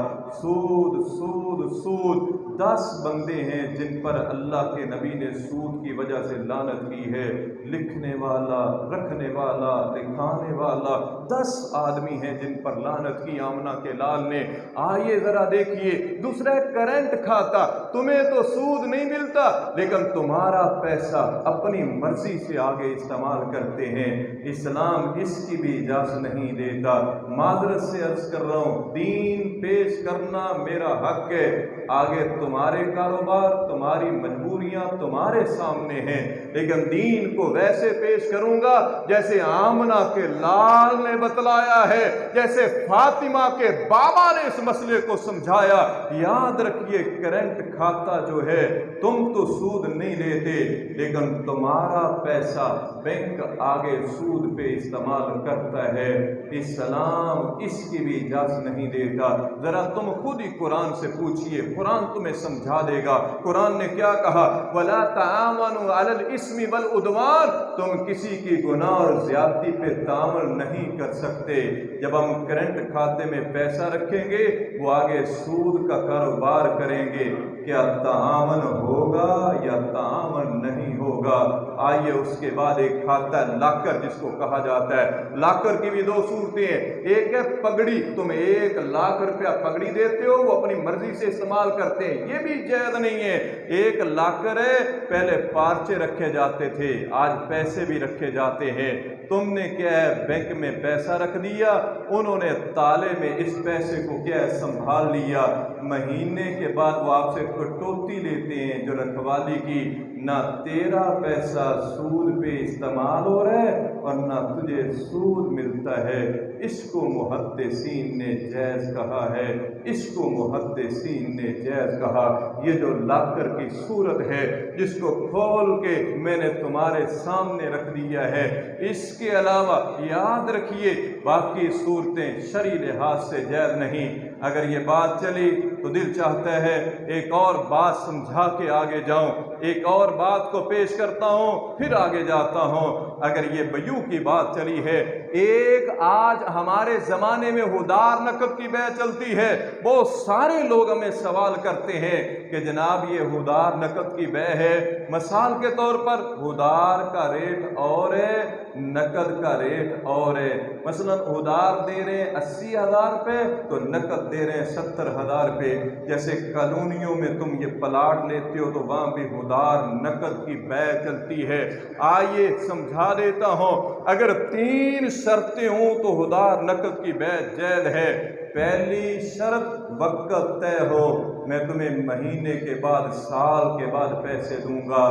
سود سود سود 10 بندے ہیں جن پر اللہ کے نبی نے سود کی وجہ سے لعنت کی ہے، لکھنے والا، رکھنے والا، لکھانے والا، 10 آدمی ہیں جن پر لعنت کی آمنہ کے لال نے۔ آئیے ذرا دیکھیے، دوسرا کرنٹ کھاتا، تمہیں تو سود نہیں ملتا لیکن تمہارا پیسہ اپنی مرضی سے آگے استعمال کرتے ہیں۔ اسلام اس کی بھی اجازت نہیں دیتا۔ معذرت سے عرض کر رہا ہوں، دین پیش کرنا میرا حق ہے، آگے تمہارے کاروبار، تمہاری مجبوریاں تمہارے سامنے ہیں، لیکن دین کو ویسے پیش کروں گا جیسے آمنہ کے لال نے بتلایا ہے، جیسے فاطمہ کے بابا نے اس مسئلے کو سمجھایا۔ یاد رکھیے، کرنٹ کھاتا جو ہے، تم تو سود نہیں لیتے لیکن تمہارا پیسہ بینک آگے سود پہ استعمال کرتا ہے۔ اسلام اس کی بھی اجازت نہیں دیتا۔ ذرا تم خود ہی قرآن سے پوچھئے، قرآن تمہیں سمجھا دے گا۔ قرآن نے کیا کہا؟ وَلَا تَعَاوَنُوا عَلَى الْإِثْمِ وَالْعُدْوَانِ، تم کسی کی گناہ اور زیادتی پہ تعاون نہیں کر سکتے۔ جب ہم کرنٹ کھاتے میں پیسہ رکھیں گے، وہ آگے سود کا کاروبار کریں گے، کیا تعاون ہوگا یا تعاون نہیں ہوگا؟ آئیے اس کے بعد ایک کھاتا ہے لاکر، جس کو کہا جاتا ہے۔ لاکر کی بھی 2 صورتیں ہیں، ایک ہے پگڑی، تم 1 لاکھ روپیہ پگڑی دیتے ہو، وہ اپنی مرضی سے استعمال کرتے ہیں، یہ بھی جائز نہیں ہے۔ ایک لاکر ہے، پہلے پارچے رکھے جاتے تھے، آج پیسے بھی رکھے جاتے ہیں۔ تم نے کیا ہے، بینک میں پیسہ رکھ دیا، انہوں نے تالے میں اس پیسے کو کیا ہے سنبھال لیا، مہینے کے بعد وہ آپ سے کٹوتی لیتے ہیں جو رکھوالی کی، نہ تیرا پیسہ سود پہ استعمال ہو رہا ہے اور نہ تجھے سود ملتا ہے۔ اس کو محدثین نے جائز کہا ہے، اس کو محدثین نے جائز کہا۔ یہ جو لاکر کی صورت ہے جس کو کھول کے میں نے تمہارے سامنے رکھ دیا ہے، اس کے علاوہ یاد رکھیے باقی صورتیں شرعی لحاظ سے جائز نہیں۔ اگر یہ بات چلی تو دل چاہتا ہے ایک اور بات سمجھا کے آگے جاؤں، ایک اور بات کو پیش کرتا ہوں پھر آگے جاتا ہوں۔ اگر یہ بیع کی بات چلی ہے، ایک آج ہمارے زمانے میں ہدار نقد کی بیع چلتی ہے، بہت سارے لوگ ہمیں سوال کرتے ہیں کہ جناب یہ ہدار نقد کی بیع ہے، مثال کے طور پر ہدار کا ریٹ اور ہے، نقد کا ریٹ اور ہے۔ مثلا ہدار دے رہے ہیں 80,000 پہ تو نقد دے رہے ہیں 70,000 پہ۔ جیسے کالونیوں میں تم یہ پلاٹ لیتے ہو تو وہاں بھی ہدار نقد کی بیع چلتی ہے۔ آئیے سمجھا دیتا ہوں، اگر 3 شرطیں ہوں تو ہدار نقد کی بیع جائز ہے۔ پہلی شرط وقت طے ہو، میں تمہیں مہینے کے بعد، سال کے بعد پیسے دوں گا۔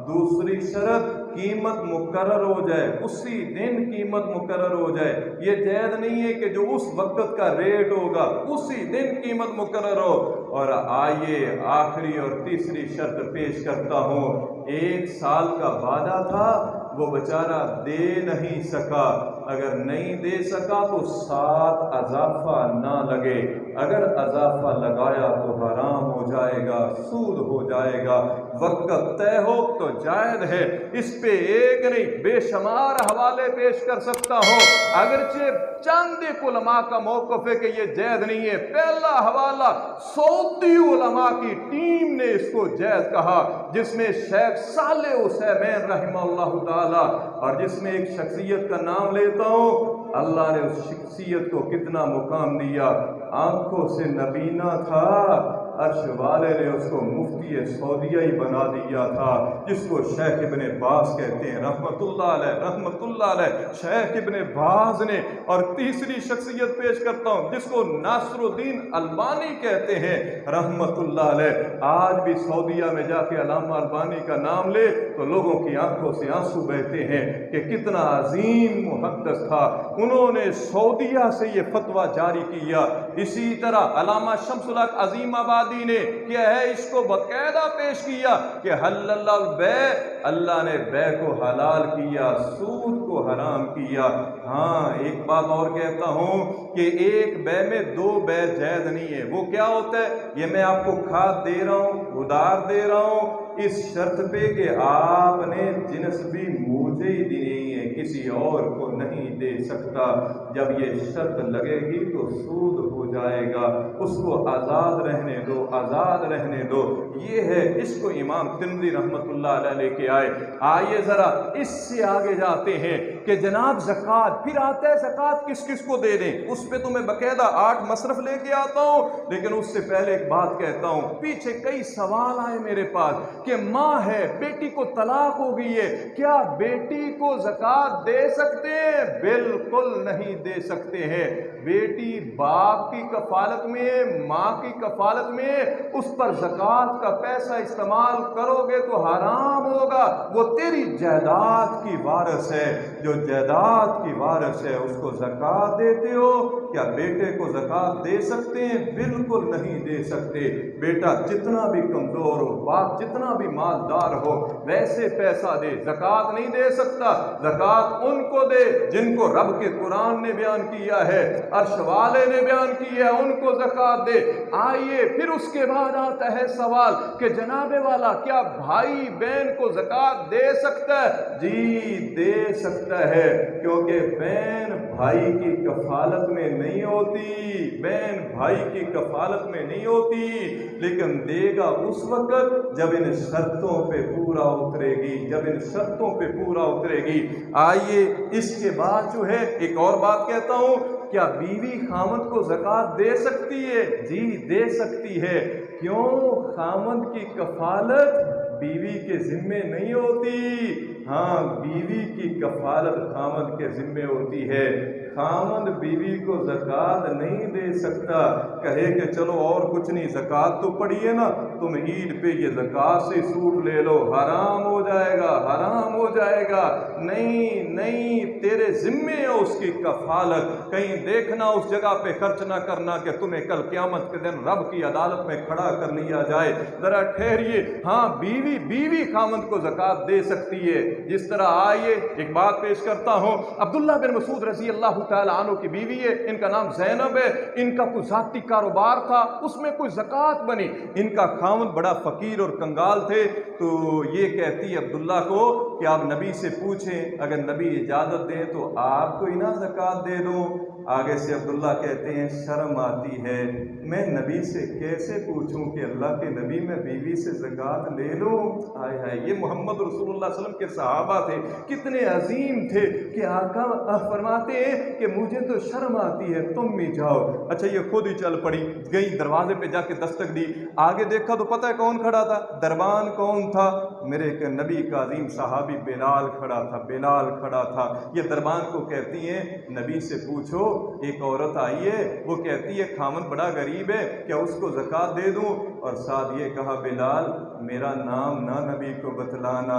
دوسری شرط قیمت مقرر ہو جائے، اسی دن قیمت مقرر ہو جائے۔ یہ جائز نہیں ہے کہ جو اس وقت کا ریٹ ہوگا اسی دن قیمت مقرر ہو۔ اور آئیے آخری اور تیسری شرط پیش کرتا ہوں، 1 سال کا وعدہ تھا، وہ بیچارہ دے نہیں سکا، اگر نہیں دے سکا تو 7 اضافہ نہ لگے، اگر اضافہ لگایا تو حرام ہو جائے گا، سود ہو جائے گا۔ وقت طے ہو تو جائز ہے۔ اس پہ ایک نہیں بے شمار حوالے پیش کر سکتا ہوں، اگرچہ چند علماء کا موقف ہے کہ یہ جائز نہیں ہے۔ پہلا حوالہ سعودی علماء کی ٹیم نے اس کو جائز کہا، جس میں شیخ صالح عثیمین رحمہ اللہ تعالی، اور جس میں ایک شخصیت کا نام لیتا ہوں، اللہ نے اس شخصیت کو کتنا مقام دیا، آنکھوں سے نبینا تھا، عرش والے نے اس کو مفتی سعودیہ ہی بنا دیا تھا، جس کو شیخ ابن باز کہتے ہیں رحمت اللہ علیہ، رحمت اللہ علیہ، شیخ ابن باز نے۔ اور تیسری شخصیت پیش کرتا ہوں جس کو ناصر الدین البانی کہتے ہیں رحمت اللہ علیہ۔ آج بھی سعودیہ میں جا کے علامہ البانی کا نام لے تو لوگوں کی آنکھوں سے آنسو بہتے ہیں کہ کتنا عظیم محدث تھا، انہوں نے سعودیہ سے یہ فتویٰ جاری کیا۔ اسی طرح علامہ شمس الحق عظیم آباد شادی نے کیا ہے اس کو باقاعدہ پیش کیا کہ حلل البیع، اللہ نے بیع کو حلال کیا، سود کو حرام کیا۔ ہاں ایک بات اور کہتا ہوں کہ ایک بیع میں دو بیع جائز نہیں ہے۔ وہ کیا ہوتا ہے؟ یہ میں آپ کو کھاد دے رہا ہوں، ادار دے رہا ہوں، اس شرط پہ کہ آپ نے جنس بھی مجھے ہی دینی ہے، کسی اور کو نہیں دے سکتا۔ جب یہ شرط لگے گی تو سود ہو جائے گا، اس کو آزاد رہنے دو، آزاد رہنے دو۔ یہ ہے، اس کو امام ترمذی رحمۃ اللہ علیہ لے کے آئے۔ آئیے ذرا اس سے آگے جاتے ہیں کہ جناب زکوٰۃ، پھر آتا ہے زکوٰۃ کس کس کو دے دیں، اس پہ تو میں باقاعدہ 8 مصرف لے کے آتا ہوں، لیکن اس سے پہلے ایک بات کہتا ہوں۔ پیچھے کئی سوال آئے میرے پاس کہ ماں ہے، بیٹی کو طلاق ہو گئی ہے، کیا بیٹی کو زکوٰۃ دے سکتے ہیں؟ بالکل نہیں دے سکتے ہیں۔ بیٹی باپ کی کفالت میں، ماں کی کفالت میں، اس پر زکوٰۃ کا پیسہ استعمال کرو گے تو حرام ہوگا۔ وہ تیری جائیداد کی وارث ہے، جو جائیداد کی وارث ہے اس کو زکوٰۃ دیتے ہو۔ کیا بیٹے کو زکوٰۃ دے سکتے ہیں؟ بالکل نہیں دے سکتے۔ بیٹا جتنا بھی کمزور ہو، باپ جتنا بھی مالدار ہو، ویسے پیسہ دے، زکوٰۃ نہیں دے سکتا۔ زکوٰۃ ان کو دے جن کو رب کے قرآن نے بیان کیا ہے، عرش والے نے بیان کیا ہے، ان کو زکوٰۃ دے۔ آئیے پھر اس کے بعد آتا ہے سوال کہ جناب والا کیا بھائی بہن کو زکوٰۃ دے سکتا ہے؟ جی دے سکتا ہے، کیونکہ بہن بھائی کی کفالت میں نہیں ہوتی، بہن بھائی کی کفالت میں نہیں ہوتی، لیکن دے گا اس وقت جب ان شرطوں پہ پورا اترے گی، جب ان شرطوں پہ پورا اترے گی۔ آئیے اس کے بعد جو ہے ایک اور بات کہتا ہوں، کیا بیوی خامند کو زکوٰۃ دے سکتی ہے؟ جی دے سکتی ہے۔ کیوں؟ خامند کی کفالت بیوی کے ذمے نہیں ہوتی۔ ہاں بیوی کی کفالت خامند کے ذمے ہوتی ہے۔ خامند بیوی کو زکوٰۃ نہیں دے سکتا، کہے کہ چلو اور کچھ نہیں، زکوٰۃ تو پڑی ہے نا، تم عید پہ یہ زکوٰۃ سے سوٹ لے لو، حرام ہو جائے گا، حرام ہو جائے گا۔ نہیں نہیں، تیرے ذمے ہے اس کی کفالت۔ کہیں دیکھنا اس جگہ پہ خرچ نہ کرنا کہ تمہیں کل قیامت کے دن رب کی عدالت میں کھڑا کر لیا جائے۔ ذرا ٹھہریے، ہاں بیوی خامند کو زکوٰۃ دے سکتی ہے۔ جس طرح آئیے ایک بات پیش کرتا ہوں، عبداللہ بن مسعود رضی اللہ تعالیٰ عنہ کی بیوی ہے، ان کا نام زینب ہے، ان کا کوئی ذاتی کاروبار تھا، اس میں کوئی زکوٰۃ بنی۔ ان کا خامند بڑا فقیر اور کنگال تھے، تو یہ کہتی ہے عبداللہ کو کہ آپ نبی سے پوچھیں، اگر نبی اجازت دیں تو آپ کو ہی نہ زکوٰۃ دے دوں۔ آگے سے عبداللہ کہتے ہیں شرم آتی ہے، میں نبی سے کیسے پوچھوں کہ اللہ کے نبی میں بیوی سے زکوٰۃ لے لوں؟ ہائے ہائے، یہ محمد رسول اللہ صلی اللہ علیہ وسلم کے صحابہ تھے، کتنے عظیم تھے کہ آقا فرماتے ہیں کہ مجھے تو شرم آتی ہے، تم بھی جاؤ۔ اچھا یہ خود ہی چل پڑی، گئی دروازے پہ جا کے دستک دی، آگے دیکھا تو پتہ ہے کون کھڑا تھا؟ دربان کون تھا؟ میرے نبی کا عظیم صحابی بلال کھڑا تھا، بلال کھڑا تھا۔ یہ دربان کو کہتی ہیں نبی سے پوچھو، ایک عورت آئی ہے، وہ کہتی ہے خامن بڑا غریب ہے، کیا اس کو زکوٰۃ دے دوں؟ اور ساتھ یہ کہا بلال میرا نام نہ نبی کو بتلانا،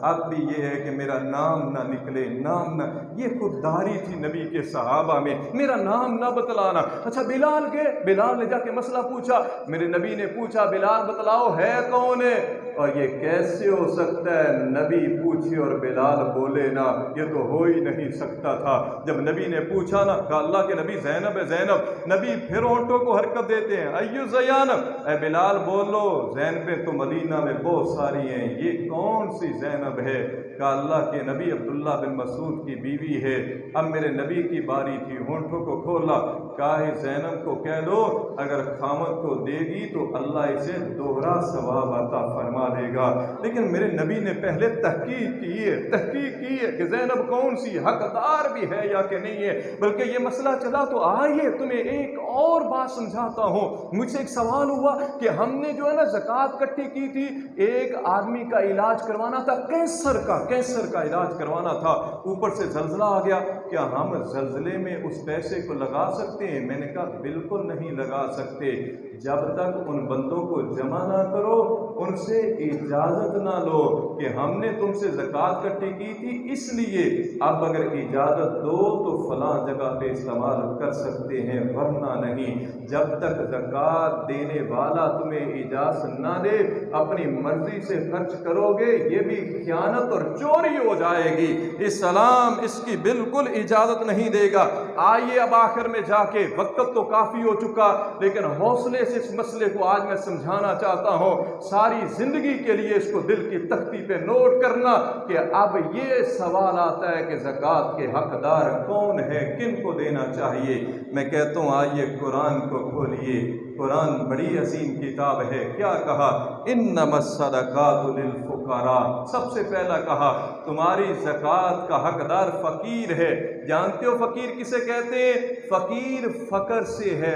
اب بھی یہ ہے کہ میرا نام نہ نکلے، نام نہ، یہ خودداری تھی نبی کے صحابہ میں، میرا نام نہ بتلانا۔ اچھا بلال کے، بلال نے جا کے مسئلہ پوچھا، میرے نبی نے پوچھا بلال بتلاؤ ہے کون ہے؟ اور یہ کیسے ہو سکتا ہے نبی پوچھے اور بلال بولے نا، یہ تو ہو ہی نہیں سکتا تھا۔ جب نبی نے پوچھا نا، کہا اللہ کے نبی زینب ہے زینب، نبی پھر ہونٹوں کو حرکت دیتے ہیں، ایو زینب، اے بلال بولو، زینبیں تو مدینہ میں بہت ساری ہیں، یہ کون سی زینب ہے؟ کہا اللہ کے نبی عبداللہ بن مسعود کی بیوی ہے۔ اب میرے نبی کی باری تھی، ہونٹوں کو کھولا، کہا ہے زینب کو کہہ دو اگر خامد کو دے گی تو اللہ اسے دوہرا ثواب عطا فرما دے گا۔ لیکن میرے نبی نے پہلے تحقیق کی ہے کہ زینب کون سی حقدار بھی ہے یا کہ نہیں ہے، بلکہ یہ مسئلہ چلا۔ تو آئیے تمہیں ایک اور بات سمجھاتا ہوں، مجھ سے ایک سوال ہوا کہ ہم نے جو ہے نا زکوٰۃ اکٹھی کی تھی، ایک آدمی کا علاج کروانا تھا، کینسر کا علاج کروانا تھا، اوپر سے زلزلہ آ گیا، کیا ہم زلزلے میں اس پیسے کو لگا سکتے ہیں؟ میں نے کہا بالکل نہیں لگا سکتے، جب تک ان بندوں کو جمع نہ کرو، ان سے اجازت نہ لو کہ ہم نے تم سے زکوٰۃ اکٹھی کی تھی، اس لیے اب اگر اجازت دو تو فلاں جگہ پہ استعمال کر سکتے ہیں، ورنہ نہیں۔ جب تک زکوٰۃ دینے والا تمہیں اجازت نہ دے اپنی مرضی سے خرچ کرو گے، یہ بھی خیانت اور چوری ہو جائے گی۔ اسلام اس کی بالکل اجازت نہیں دے گا۔ آئیے اب آخر میں جا کے، وقت تو کافی ہو چکا، لیکن حوصلے سے اس مسئلے کو آج میں سمجھانا چاہتا ہوں، ساری زندگی کے لیے اس کو دل کی تختی پہ نوٹ کرنا کہ اب یہ سوال آتا ہے کہ زکوٰۃ کے حقدار کون ہے، کن کو دینا چاہیے۔ میں کہتا ہوں آئیے قرآن کو کھولیے، قرآن بڑی عظیم کتاب ہے۔ کیا کہا؟ انما الصدقات للفقراء، سب سے پہلا کہا تمہاری زکوٰۃ کا حقدار فقیر ہے۔ جانتے ہو فقیر کسے کہتے ہیں؟ فقیر فقر سے ہے۔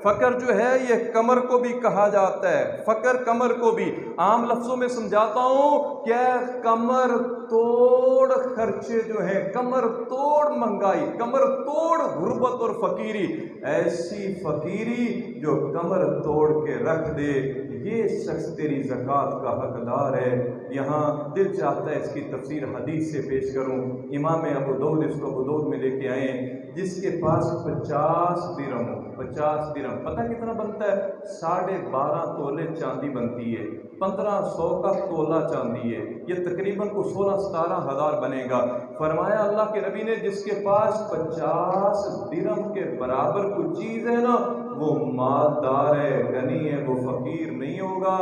فقر جو ہے یہ کمر کو بھی کہا جاتا ہے، فقر کمر کو بھی۔ عام لفظوں میں سمجھاتا ہوں، کیا کمر توڑ خرچے جو ہیں، کمر توڑ مہنگائی، کمر توڑ غربت اور فقیری، ایسی فقیری جو کمر توڑ کے رکھ دے، یہ شخص تیری زکوٰۃ کا حقدار ہے۔ یہاں دل چاہتا ہے اس کی تفسیر حدیث سے پیش کروں۔ امام ابو داؤد اس کو ابو داؤد میں لے کے آئے ہیں، جس کے پاس 50 درہم ہو، 50 درہم پتہ کتنا بنتا ہے؟ 12.5 تولے چاندی بنتی ہے، 1500 کا تولہ چاندی ہے، یہ تقریباً کو 16-17 ہزار بنے گا۔ فرمایا اللہ کے نبی نے جس کے پاس 50 درہم کے برابر کوئی چیز ہے نا، وہ مالدار ہے، غنی ہے، وہ فقیر نہیں ہوگا،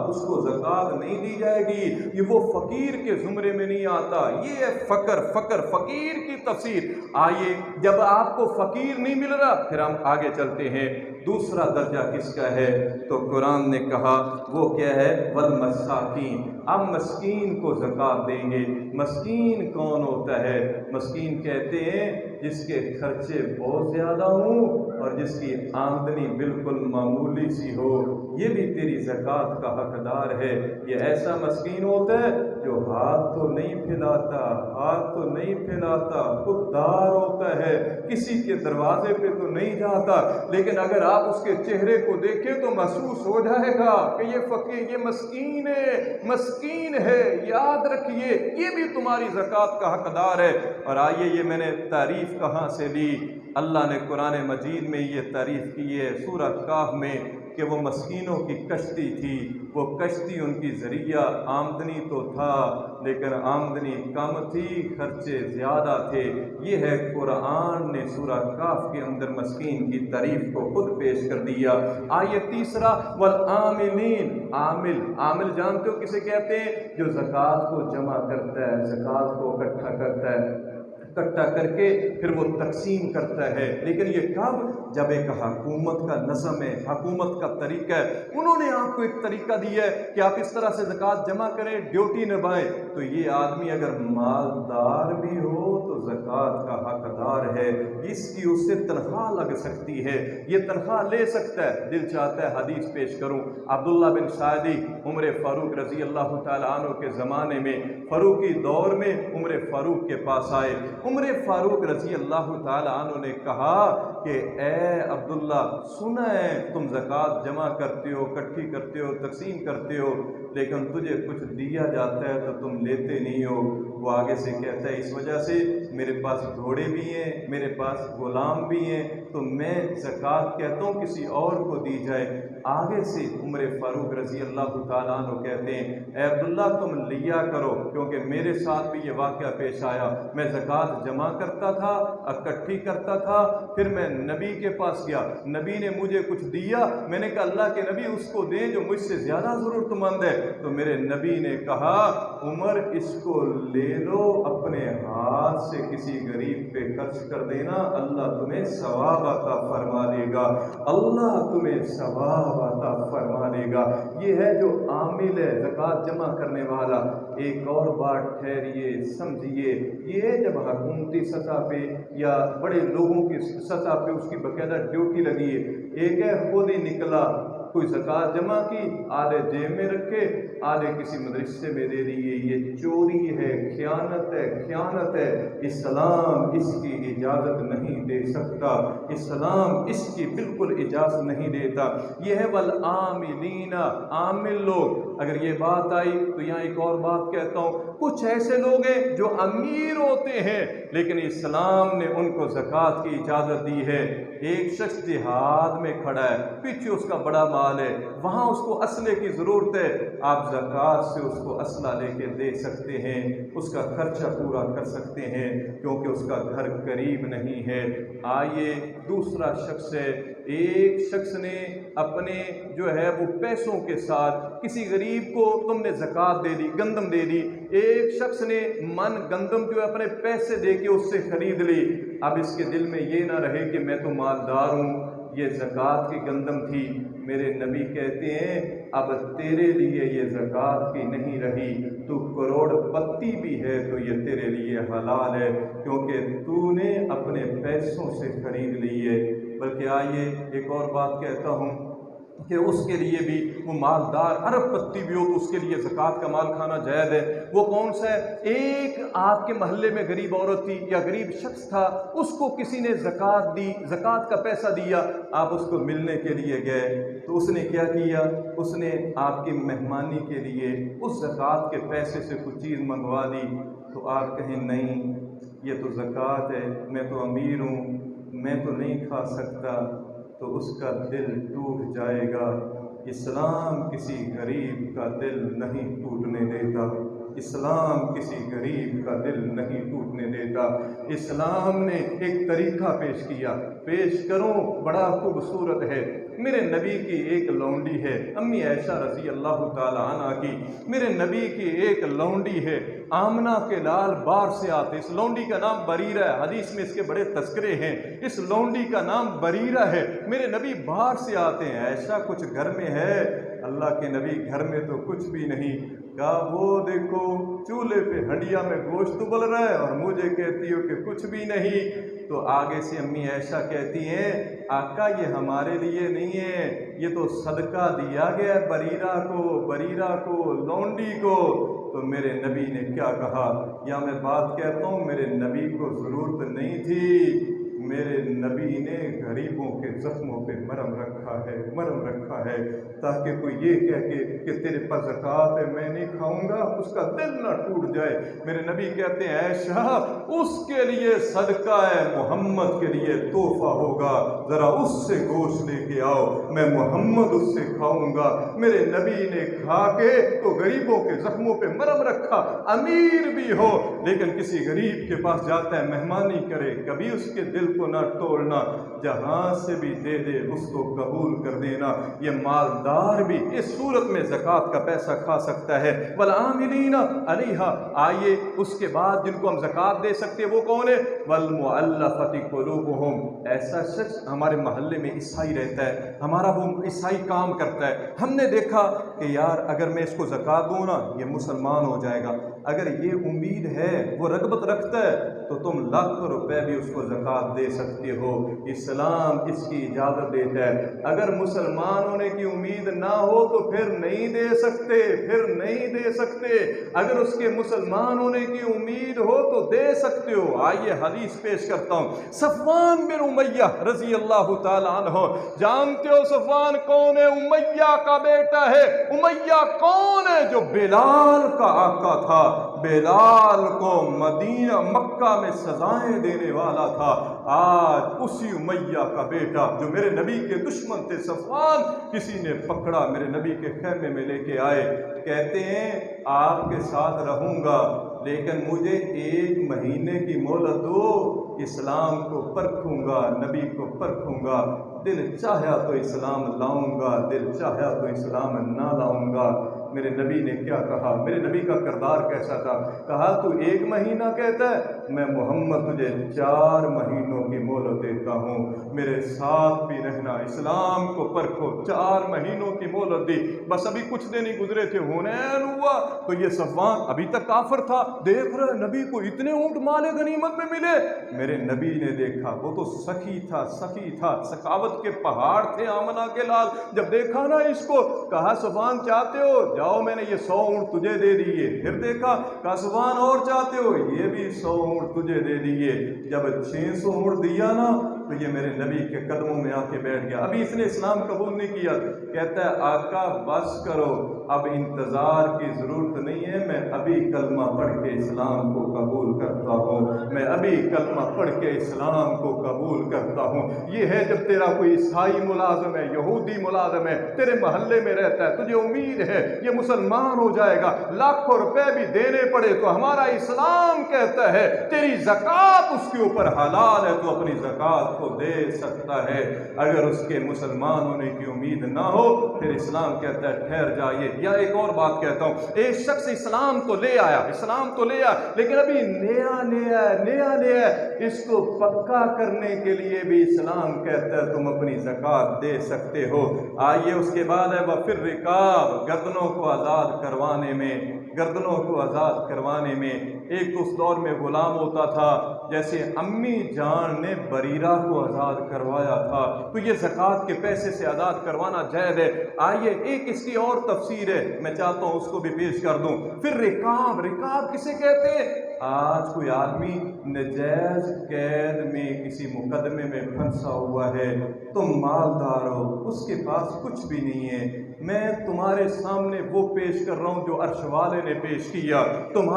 اس کو زکوٰۃ نہیں دی جائے گی، یہ وہ فقیر کے زمرے میں نہیں آتا۔ یہ ہے فقیر کی تفسیر۔ آئیے جب آپ کو فقیر نہیں مل رہا، پھر ہم آگے چلتے ہیں، دوسرا درجہ کس کا ہے؟ تو قرآن نے کہا وہ کیا ہے؟ والمساکین، اب مسکین کو زکوٰۃ دیں گے۔ مسکین کون ہوتا ہے؟ مسکین کہتے ہیں جس کے خرچے بہت زیادہ ہوں اور جس کی آمدنی بالکل معمولی سی ہو، یہ بھی تیری زکوٰۃ کا حقدار ہے۔ یہ ایسا مسکین ہوتا ہے جو ہاتھ تو نہیں پھیلاتا، خوددار ہوتا ہے، کسی کے دروازے پہ تو نہیں جاتا، لیکن اگر آپ اس کے چہرے کو دیکھیں تو محسوس ہو جائے گا کہ یہ فقیر، یہ مسکین ہے۔ یاد رکھیے یہ بھی تمہاری زکوٰۃ کا حقدار ہے۔ اور آئیے یہ میں نے تعریف کہاں سے لی؟ اللہ نے قرآن مجید میں یہ تعریف کی ہے سورہ کہف میں کہ وہ مسکینوں کی کشتی تھی، وہ کشتی ان کی ذریعہ آمدنی تو تھا لیکن آمدنی کم تھی، خرچے زیادہ تھے۔ یہ ہے قرآن نے سورہ کہف کے اندر مسکین کی تعریف کو خود پیش کر دیا۔ آیت تیسرا والعاملین، عامل جانتے ہو کسے کہتے ہیں؟ جو زکوٰۃ کو جمع کرتا ہے، زکوٰۃ کو اکٹھا کرتا ہے، اکٹھا کر کے پھر وہ تقسیم کرتا ہے۔ لیکن یہ کب؟ جب ایک حکومت کا نظم ہے، حکومت کا طریقہ ہے، انہوں نے آپ کو ایک طریقہ دیا ہے کہ آپ اس طرح سے زکوٰۃ جمع کریں، ڈیوٹی نبھائیں، تو یہ آدمی اگر مالدار بھی ہو تو زکوٰۃ کا حقدار ہے، اس کی اس سے تنخواہ لگ سکتی ہے، یہ تنخواہ لے سکتا ہے۔ دل چاہتا ہے حدیث پیش کروں، عبداللہ بن سعدی عمر فاروق رضی اللہ تعالیٰ عنہ کے زمانے میں، فاروقی دور میں عمر فاروق کے پاس آئے۔ عمر فاروق رضی اللہ تعالیٰ عنہ نے کہا کہ اے عبداللہ، سنا ہے تم زکوٰۃ جمع کرتے ہو، اکٹھی کرتے ہو، تقسیم کرتے ہو، لیکن تجھے کچھ دیا جاتا ہے تو تم لیتے نہیں ہو۔ وہ آگے سے کہتا ہے اس وجہ سے میرے پاس گھوڑے بھی ہیں، میرے پاس غلام بھی ہیں، تو میں زکوٰۃ کہتا ہوں کسی اور کو دی جائے۔ آگے سے عمر فاروق رضی اللہ تعالیٰ عنہ کہتے ہیں اے عبداللہ تم لیا کرو، کیونکہ میرے ساتھ بھی یہ واقعہ پیش آیا، میں زکوٰۃ جمع کرتا تھا، اکٹھی کرتا تھا، پھر میں نبی کے پاس گیا، نبی نے مجھے کچھ دیا، میں نے کہا اللہ کے نبی اس کو دیں جو مجھ سے زیادہ ضرورت مند ہے، تو میرے نبی نے کہا عمر اس کو لے لو، اپنے ہاتھ سے کسی غریب پہ خرچ کر دینا، اللہ تمہیں ثواب عطا فرما دے گا، اللہ تمہیں ثواب عطا فرما دے گا۔ یہ ہے جو عامل ہے، زکوٰۃ جمع کرنے والا۔ ایک اور بات ٹھہریے سمجھیے، یہ جب حکومتی سطح پہ یا بڑے لوگوں کی سطح پہ اس کی باقاعدہ ڈیوٹی لگی ہے، ایک ہے خود ہی نکلا کوئی زکوٰۃ جمع کی، آدھے جیب میں رکھے، آدھے کسی مدرسے میں دے دیے، یہ چوری ہے، خیانت ہے، خیانت ہے۔ اسلام اس کی اجازت نہیں دے سکتا، اسلام اس کی بالکل اجازت نہیں دیتا۔ یہ ہے والعاملین، عامل لوگ۔ اگر یہ بات آئی تو یہاں ایک اور بات کہتا ہوں، کچھ ایسے لوگ ہیں جو امیر ہوتے ہیں لیکن اسلام نے ان کو زکوٰۃ کی اجازت دی ہے۔ ایک شخص جہاد میں کھڑا ہے، پیچھے اس کا بڑا مال ہے، وہاں اس کو اسلحے کی ضرورت ہے، آپ زکوٰۃ سے اس کو اسلحہ لے کے دے سکتے ہیں، اس کا خرچہ پورا کر سکتے ہیں کیونکہ اس کا گھر قریب نہیں ہے۔ آئیے دوسرا شخص ہے، ایک شخص نے اپنے جو ہے وہ پیسوں کے ساتھ کسی غریب کو تم نے زکوٰۃ دے دی، گندم دے دی، ایک شخص نے من گندم جو ہے اپنے پیسے دے کے اس سے خرید لی۔ اب اس کے دل میں یہ نہ رہے کہ میں تو مالدار ہوں، یہ زکوٰۃ کی گندم تھی، میرے نبی کہتے ہیں اب تیرے لیے یہ زکوٰۃ کی نہیں رہی، تو کروڑ پتی بھی ہے تو یہ تیرے لیے حلال ہے کیونکہ تو نے اپنے پیسوں سے خرید لی ہے۔ بلکہ آئیے ایک اور بات کہتا ہوں کہ اس کے لیے بھی، وہ مالدار ارب پتی بھی ہو تو اس کے لیے زکوٰۃ کا مال کھانا جائز ہے۔ وہ کون سا ہے؟ ایک آپ کے محلے میں غریب عورت تھی یا غریب شخص تھا، اس کو کسی نے زکوٰۃ دی، زکوٰۃ کا پیسہ دیا، آپ اس کو ملنے کے لیے گئے تو اس نے کیا کیا؟ اس نے آپ کی مہمانی کے لیے اس زکوٰۃ کے پیسے سے کچھ چیز منگوا دی، تو آپ کہیں نہیں یہ تو زکوٰۃ ہے، میں تو امیر ہوں، میں تو نہیں کھا سکتا، تو اس کا دل ٹوٹ جائے گا۔ اسلام کسی غریب کا دل نہیں ٹوٹنے دیتا، اسلام کسی غریب کا دل نہیں ٹوٹنے دیتا۔ اسلام نے ایک طریقہ پیش کروں، بڑا خوبصورت ہے۔ میرے نبی کی ایک لونڈی ہے، امی عائشہ رضی اللہ تعالی عنہ کی، میرے نبی کی ایک لونڈی ہے، آمنہ کے لال باہر سے آتے، اس لونڈی کا نام بریرہ ہے، حدیث میں اس کے بڑے تذکرے ہیں، اس لونڈی کا نام بریرہ ہے، میرے نبی باہر سے آتے ہیں، عائشہ کچھ گھر میں ہے؟ اللہ کے نبی گھر میں تو کچھ بھی نہیں۔ کہا وہ دیکھو چولہے پہ ہنڈیا میں گوشت ابل رہا ہے اور مجھے کہتی ہو کہ کچھ بھی نہیں۔ تو آگے سے امی عائشہ کہتی ہیں آقا یہ ہمارے لیے نہیں ہے، یہ تو صدقہ دیا گیا ہے بریرہ کو، لونڈی کو۔ تو میرے نبی نے کیا کہا؟ یا میں بات کہتا ہوں میرے نبی کو ضرورت نہیں تھی، میرے نبی نے غریبوں کے زخموں پہ مرہم رکھا ہے تاکہ کوئی یہ کہہ کہ تیرے پاس زکوٰۃ ہے میں نہیں کھاؤں گا، اس کا دل نہ ٹوٹ جائے۔ میرے نبی کہتے ہیں عائشہ اس کے لیے صدقہ ہے، محمد کے لیے تحفہ ہوگا، ذرا اس سے گوشت لے کے آؤ، میں محمد اس سے کھاؤں گا۔ میرے نبی نے کھا کے تو غریبوں کے زخموں پہ مرہم رکھا، امیر بھی ہو لیکن کسی غریب کے پاس جاتا ہے مہمانی کرے، کبھی اس کے دل کو نہ توڑنا، جہاں سے بھی دے دے اس کو قبول کر دینا۔ یہ مالدار بھی اس صورت میں زکوٰۃ کا پیسہ کھا سکتا ہے۔ والعاملین علیہا، آئیے اس کے بعد جن کو ہم زکوٰۃ دے سکتے ہیں وہ کون ہے؟ والمؤلفۃ قلوبہم، ایسا شخص ہمارے محلے میں عیسائی رہتا ہے، ہمارا وہ عیسائی کام کرتا ہے، ہم نے دیکھا کہ یار اگر میں اس کو زکوٰۃ دوں نا یہ مسلمان ہو جائے گا، اگر یہ امید ہے وہ رغبت رکھتا ہے تو تم لاکھوں روپے بھی اس کو زکوٰۃ دے سکتے ہو۔ اسلام اس کی اجازت دیتا ہے۔ اگر مسلمان ہونے کی امید نہ ہو تو پھر نہیں دے سکتے، اگر اس کے مسلمان ہونے کی امید ہو تو دے سکتے ہو۔ آئیے حدیث پیش کرتا ہوں، صفوان بن امیہ رضی اللہ تعالی عنہ، جانتے ہو صفوان کون ہے؟ امیہ کا بیٹا ہے۔ امیہ کون ہے؟ جو بلال کا آقا تھا، بلال کو مکہ میں سزائیں دینے والا تھا۔ آج اسی امیہ کا بیٹا جو میرے نبی کے دشمن تھے، صفوان، کسی نے پکڑا، میرے نبی کے خیمے میں لے کے آئے، کہتے ہیں آپ کے ساتھ رہوں گا لیکن مجھے 1 مہینے کی مہلت دو، اسلام کو پرکھوں گا، نبی کو پرکھوں گا، دل چاہیا تو اسلام لاؤں گا، دل چاہیا تو اسلام نہ لاؤں گا۔ میرے نبی نے کیا کہا، میرے نبی کا کردار کیسا تھا؟ کہا تو 1 مہینہ کہتا ہے، میں محمد تجھے 4 مہینوں کی مہلت دیتا ہوں، میرے ساتھ بھی رہنا، اسلام کو پرکھو۔ 4 مہینوں کی مہلت دی، بس ابھی کچھ دن ہی گزرے تھے، حنین ہوا تو یہ صفوان ابھی تک کافر تھا، دیکھ رہے نبی کو اتنے اونٹ مال غنیمت میں ملے۔ میرے نبی نے دیکھا، وہ تو سخی تھا، سخی تھا، سخاوت کے پہاڑ تھے آمنہ کے لال۔ جب دیکھا نا اس کو، کہا صفوان چاہتے ہو جاؤ، میں نے یہ 100 اونٹ تجھے دے دیے۔ پھر دیکھا، کہا صفوان اور چاہتے ہو، یہ بھی 100 اونٹ تجھے دے دیے۔ جب 600 اونٹ دیا نا تو یہ میرے نبی کے قدموں میں آ کے بیٹھ گیا۔ ابھی اس نے اسلام قبول نہیں کیا، کہتا ہے آقا بس کرو، اب انتظار کی ضرورت نہیں ہے، میں ابھی کلمہ پڑھ کے اسلام کو قبول کرتا ہوں، میں ابھی کلمہ پڑھ کے اسلام کو قبول کرتا ہوں۔ یہ ہے جب تیرا کوئی عیسائی ملازم ہے، یہودی ملازم ہے، تیرے محلے میں رہتا ہے، تجھے امید ہے یہ مسلمان ہو جائے گا، لاکھوں روپے بھی دینے پڑے تو ہمارا اسلام کہتا ہے تیری زکوٰۃ اس کے اوپر حلال ہے، تو اپنی زکوٰۃ کو دے سکتا ہے۔ اگر اس کے مسلمان ہونے کی امید نہ ہو پھر اسلام کہتا ہے ٹھہر جائیے۔ یا ایک اور بات کہتا ہوں، ایک شخص اسلام تو لے آیا، اسلام تو لے آیا، لیکن ابھی نیا ہے، اس کو پکا کرنے کے لیے بھی اسلام کہتا ہے تم اپنی زکوٰۃ دے سکتے ہو۔ آئیے اس کے بعد ہے وفر رکاب، گردنوں کو آزاد کروانے میں، گردنوں کو آزاد کروانے میں۔ ایک اس دور میں غلام ہوتا تھا، جیسے امی جان نے بریرہ کو آزاد کروایا تھا، تو یہ زکوٰۃ کے پیسے سے آزاد کروانا جائز ہے۔ آئیے ایک اس کی اور تفسیر ہے، میں چاہتا ہوں اس کو بھی پیش کر دوں۔ پھر رکاب، رکاب کسے کہتے ہیں؟ آج کوئی آدمی نجائز قید میں کسی مقدمے میں پھنسا ہوا ہے، تم مالدار ہو، اس کے پاس کچھ بھی نہیں ہے، میں تمہارے سامنے وہ پیش کر رہا ہوں جو عرش والے نے پیش کیا، تم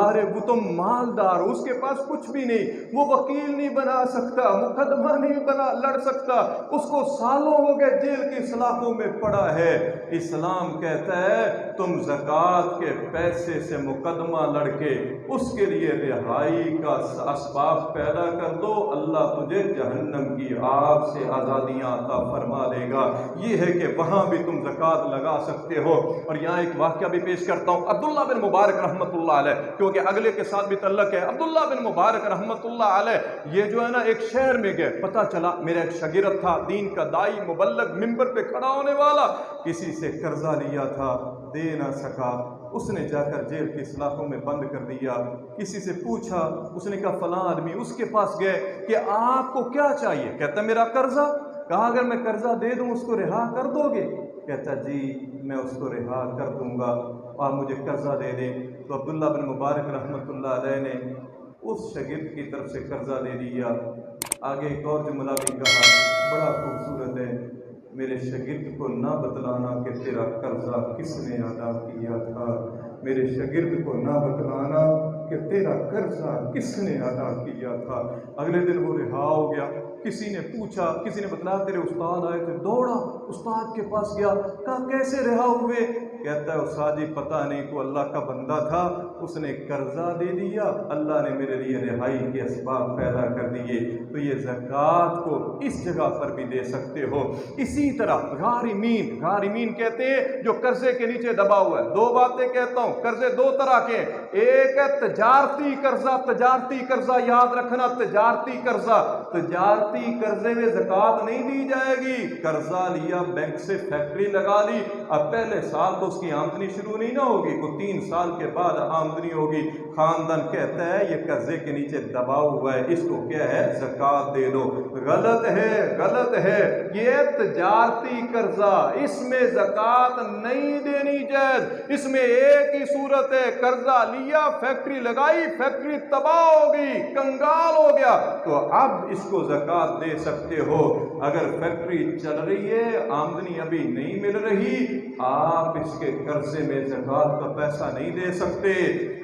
مالدار ہو، اس کے پاس کچھ بھی نہیں، وہ وکیل نہیں بنا سکتا، مقدمہ نہیں لڑ سکتا، اس کو سالوں ہو گئے جیل کی سلاخوں میں پڑا ہے۔ اسلام کہتا ہے تم زکوٰۃ کے پیسے سے مقدمہ لڑ کے اس کے لیے رہائی کا اسباب پیدا کر دو، اللہ تجھے جہنم کی آگ سے آزادیاں عطا فرما دے گا۔ یہ ہے کہ وہاں بھی تم زکوٰۃ لگا سکتے ہو۔ اور یہاں ایک واقعہ بھی پیش کرتا ہوں، عبداللہ بن مبارک رحمۃ اللہ علیہ، کیونکہ اگلے کے ساتھ بھی تعلق ہے۔ عبداللہ بن مبارک رحمۃ اللہ علیہ یہ جو ہے نا ایک شہر میں گئے، پتہ چلا میرا ایک شاگرد تھا، دین کا دائی مبلغ، منبر پہ کھڑا ہونے والا، کسی سے قرضہ لیا تھا، دے نہ سکا، اس نے جا کر جیل کی سلاخوں میں بند کر دیا۔ کسی سے پوچھا، اس نے کہا فلاں آدمی، اس کے پاس گئے کہ آپ کو کیا چاہیے؟ کہتا میرا قرضہ۔ کہا اگر میں قرضہ دے دوں اس کو رہا کر دو گے؟ کہتا جی میں اس کو رہا کر دوں گا، آپ مجھے قرضہ دے دیں۔ تو عبداللہ بن مبارک رحمۃ اللہ علیہ نے اس شاگرد کی طرف سے قرضہ دے دیا۔ آگے ایک اور جملہ بھی کہا، بڑا خوبصورت ہے، میرے شاگرد کو نہ بتلانا کہ تیرا قرضہ کس نے ادا کیا تھا، میرے شاگرد کو نہ بتلانا کہ تیرا قرضہ کس نے ادا کیا تھا۔ اگلے دن وہ رہا ہو گیا، کسی نے پوچھا، کسی نے بتلایا تیرے استاد آئے تھے، دوڑا استاد کے پاس گیا، کہا کیسے رہا ہوئے؟ کہتا ہے استاد جی پتہ نہیں، کو اللہ کا بندہ تھا، اس نے قرضہ دے دیا، اللہ نے میرے لیے رہائی کے اسباب پیدا کر دیے۔ تو یہ زکوٰۃ کو اس جگہ پر بھی دے سکتے ہو۔ اسی طرح غارمین، غارمین کہتے ہیں جو قرضے کے نیچے دبا ہوا ہے۔ 2 باتیں کہتا ہوں، قرضے 2 طرح کے ہیں، ایک ہے تجارتی قرضہ، تجارتی قرضہ یاد رکھنا، تجارتی قرضہ، تجارتی قرضے میں زکوٰۃ نہیں دی جائے گی۔ قرضہ لیا بینک سے، فیکٹری لگا لی، اب پہلے سال تو اس کی آمدنی شروع نہیں نہ ہوگی، کو 3 سال کے بعد آمدنی ہوگی۔ خاندان کہتا ہے یہ قرضے کے نیچے دبا ہوا ہے، اس کو کیا ہے زکوٰۃ دے دو۔ غلط ہے، غلط ہے، یہ تجارتی قرضہ، اس میں زکوٰۃ نہیں دینی جائز۔ اس میں ایک ہی صورت ہے، قرضہ لیا، فیکٹری لگائی، فیکٹری تباہ ہو گئی، کنگال ہو گیا، تو اب اس کو زکوٰۃ دے سکتے ہو۔ اگر فیکٹری چل رہی ہے، آمدنی ابھی نہیں مل رہی، آپ اس کے قرضے میں زکوٰۃ کا پیسہ نہیں دے سکتے۔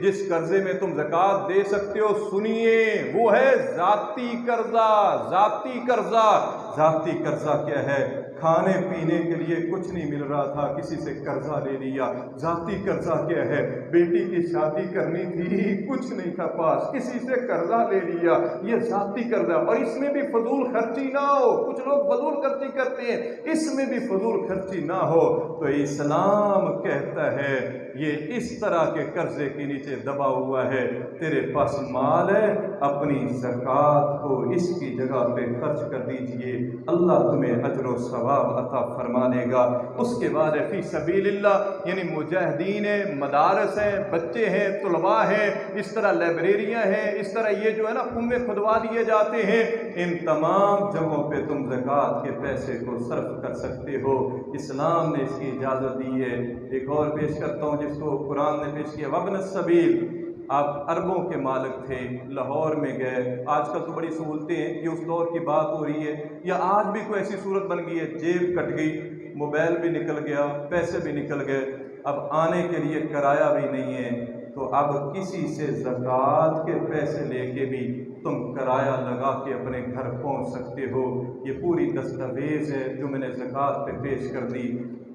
جس قرضے میں تم زکوٰۃ دے سکتے ہو، سنیے، وہ ہے ذاتی قرضہ۔ ذاتی قرضہ، ذاتی قرضہ کیا ہے؟ کھانے پینے کے لیے کچھ نہیں مل رہا تھا، کسی سے قرضہ لے لیا۔ ذاتی قرضہ کیا ہے؟ بیٹی کی شادی کرنی تھی، کچھ نہیں تھا پاس، کسی سے قرضہ لے لیا، یہ ذاتی قرضہ۔ اور اس میں بھی فضول خرچی نہ ہو، کچھ لوگ فضول خرچی کرتے ہیں، اس میں بھی فضول خرچی نہ ہو۔ تو اسلام کہتا ہے یہ اس طرح کے قرضے کے نیچے دبا ہوا ہے، تیرے پاس مال ہے، اپنی زکوٰۃ کو اس کی جگہ پہ خرچ کر دیجئے، اللہ تمہیں اجر و ثواب عطا فرما دے گا۔ اس کے بعد فی سبیل اللہ یعنی مجاہدین ہیں، مدارس ہیں، بچے ہیں، طلباء ہیں، اس طرح لائبریریاں ہیں، اس طرح یہ جو ہے نا کنویں کھدوا دیے جاتے ہیں، ان تمام جگہوں پہ تم زکوٰۃ کے پیسے کو صرف کر سکتے ہو، اسلام نے اس کی اجازت دی ہے۔ ایک اور پیش کرتا ہوں جس کو قرآن نے پیش کیا، وابن السبیل۔ آپ عربوں کے مالک تھے، لاہور میں گئے، آج کل تو بڑی سہولتیں ہیں، یہ اس دور کی بات ہو رہی ہے، یا آج بھی کوئی ایسی صورت بن گئی ہے، جیب کٹ گئی، موبائل بھی نکل گیا، پیسے بھی نکل گئے، اب آنے کے لیے کرایہ بھی نہیں ہے، تو اب کسی سے زکوٰۃ کے پیسے لے کے بھی تم کرایہ لگا کے اپنے گھر پہنچ سکتے ہو۔ یہ پوری دستاویز ہے جو میں نے زکوٰۃ پہ پیش کر دی۔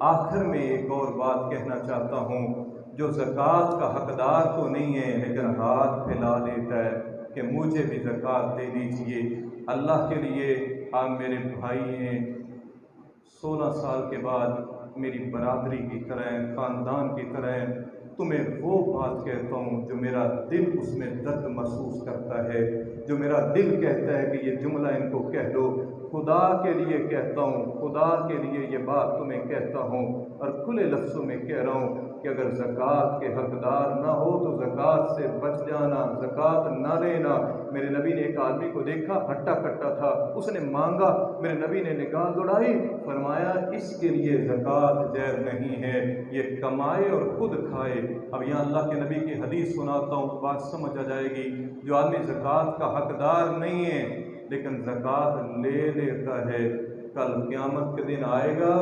آخر میں ایک اور بات کہنا چاہتا ہوں، جو زکوٰۃ کا حقدار تو نہیں ہے لیکن ہاتھ پھیلا دیتا ہے کہ مجھے بھی زکوٰۃ دے دیجئے، اللہ کے لیے آپ میرے بھائی ہیں، 16 سال کے بعد میری برادری کی طرح، خاندان کی طرح تمہیں وہ بات کہتا ہوں جو میرا دل اس میں درد محسوس کرتا ہے، جو میرا دل کہتا ہے کہ یہ جملہ ان کو کہہ دو، خدا کے لیے کہتا ہوں، خدا کے لیے یہ بات تمہیں کہتا ہوں، اور کھلے لفظوں میں کہہ رہا ہوں کہ اگر زکوٰۃ کے حقدار نہ ہو تو زکوٰۃ سے بچ جانا، زکوٰۃ نہ لینا۔ میرے نبی نے ایک آدمی کو دیکھا، ہٹا کٹا تھا، اس نے مانگا، میرے نبی نے نگاہ دوڑائی، فرمایا اس کے لیے زکوٰۃ جائز نہیں ہے، یہ کمائے اور خود کھائے۔ اب یہاں اللہ کے نبی کی حدیث سناتا ہوں، بات سمجھ آ جائے گی۔ جو آدمی زکوٰۃ کا حقدار نہیں ہے لیکن زکوٰۃ لے لیتا ہے، کل قیامت کے دن آئے گا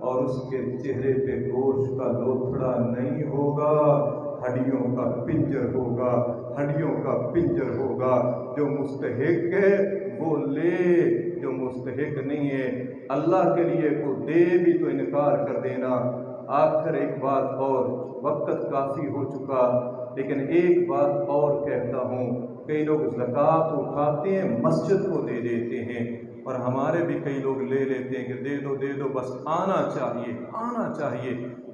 اور اس کے چہرے پہ گوشت کا لوتھڑا نہیں ہوگا، ہڈیوں کا پنجر ہوگا، ہڈیوں کا پنجر ہوگا۔ جو مستحق ہے وہ لے، جو مستحق نہیں ہے اللہ کے لیے کو دے بھی تو انکار کر دینا۔ آخر ایک بات اور، وقت کافی ہو چکا لیکن ایک بات اور کہتا ہوں، کئی لوگ زکوٰۃ اٹھاتے ہیں مسجد کو دے دیتے ہیں، اور ہمارے بھی کئی لوگ لے لیتے ہیں کہ دے دو بس آنا چاہیے۔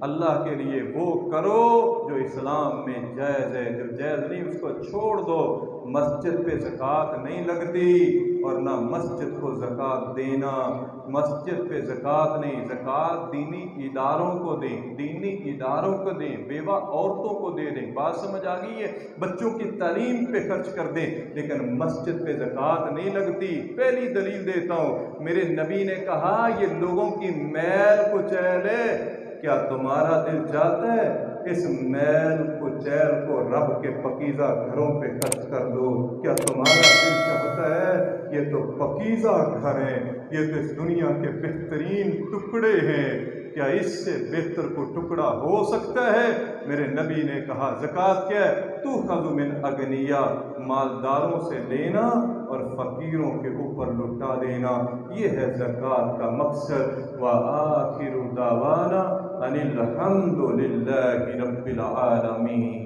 اللہ کے لیے وہ کرو جو اسلام میں جائز ہے، جو جائز نہیں اس کو چھوڑ دو۔ مسجد پہ زکوٰۃ نہیں لگتی، اور نہ مسجد کو زکوٰۃ دینا، مسجد پہ زکوٰۃ نہیں، زکوٰۃ دینی اداروں کو دیں، بیوہ عورتوں کو دے دیں، بات سمجھ آ گئی ہے، بچوں کی تعلیم پہ خرچ کر دیں، لیکن مسجد پہ زکوٰۃ نہیں لگتی۔ پہلی دلیل دیتا ہوں، میرے نبی نے کہا یہ لوگوں کی میل کچیل ہے، کیا تمہارا دل چاہتا ہے اس میل کچیل کو رب کے پاکیزہ گھروں پہ خرچ کر دو؟ کیا تمہارا دل چاہتا ہے یہ تو پاکیزہ گھر ہیں، یہ تو اس دنیا کے بہترین ٹکڑے ہیں، کیا اس سے بہتر کو ٹکڑا ہو سکتا ہے؟ میرے نبی نے کہا زکوٰۃ کیا ہے؟ تُؤْخَذُ مِنْ اغنیا، مالداروں سے لینا اور فقیروں کے اوپر لٹا دینا، یہ ہے زکوٰۃ کا مقصد۔ وَآخِرُ دَعْوَانَا أَنِ الْحَمْدُ لِلَّهِ رَبِّ الْعَالَمِينَ۔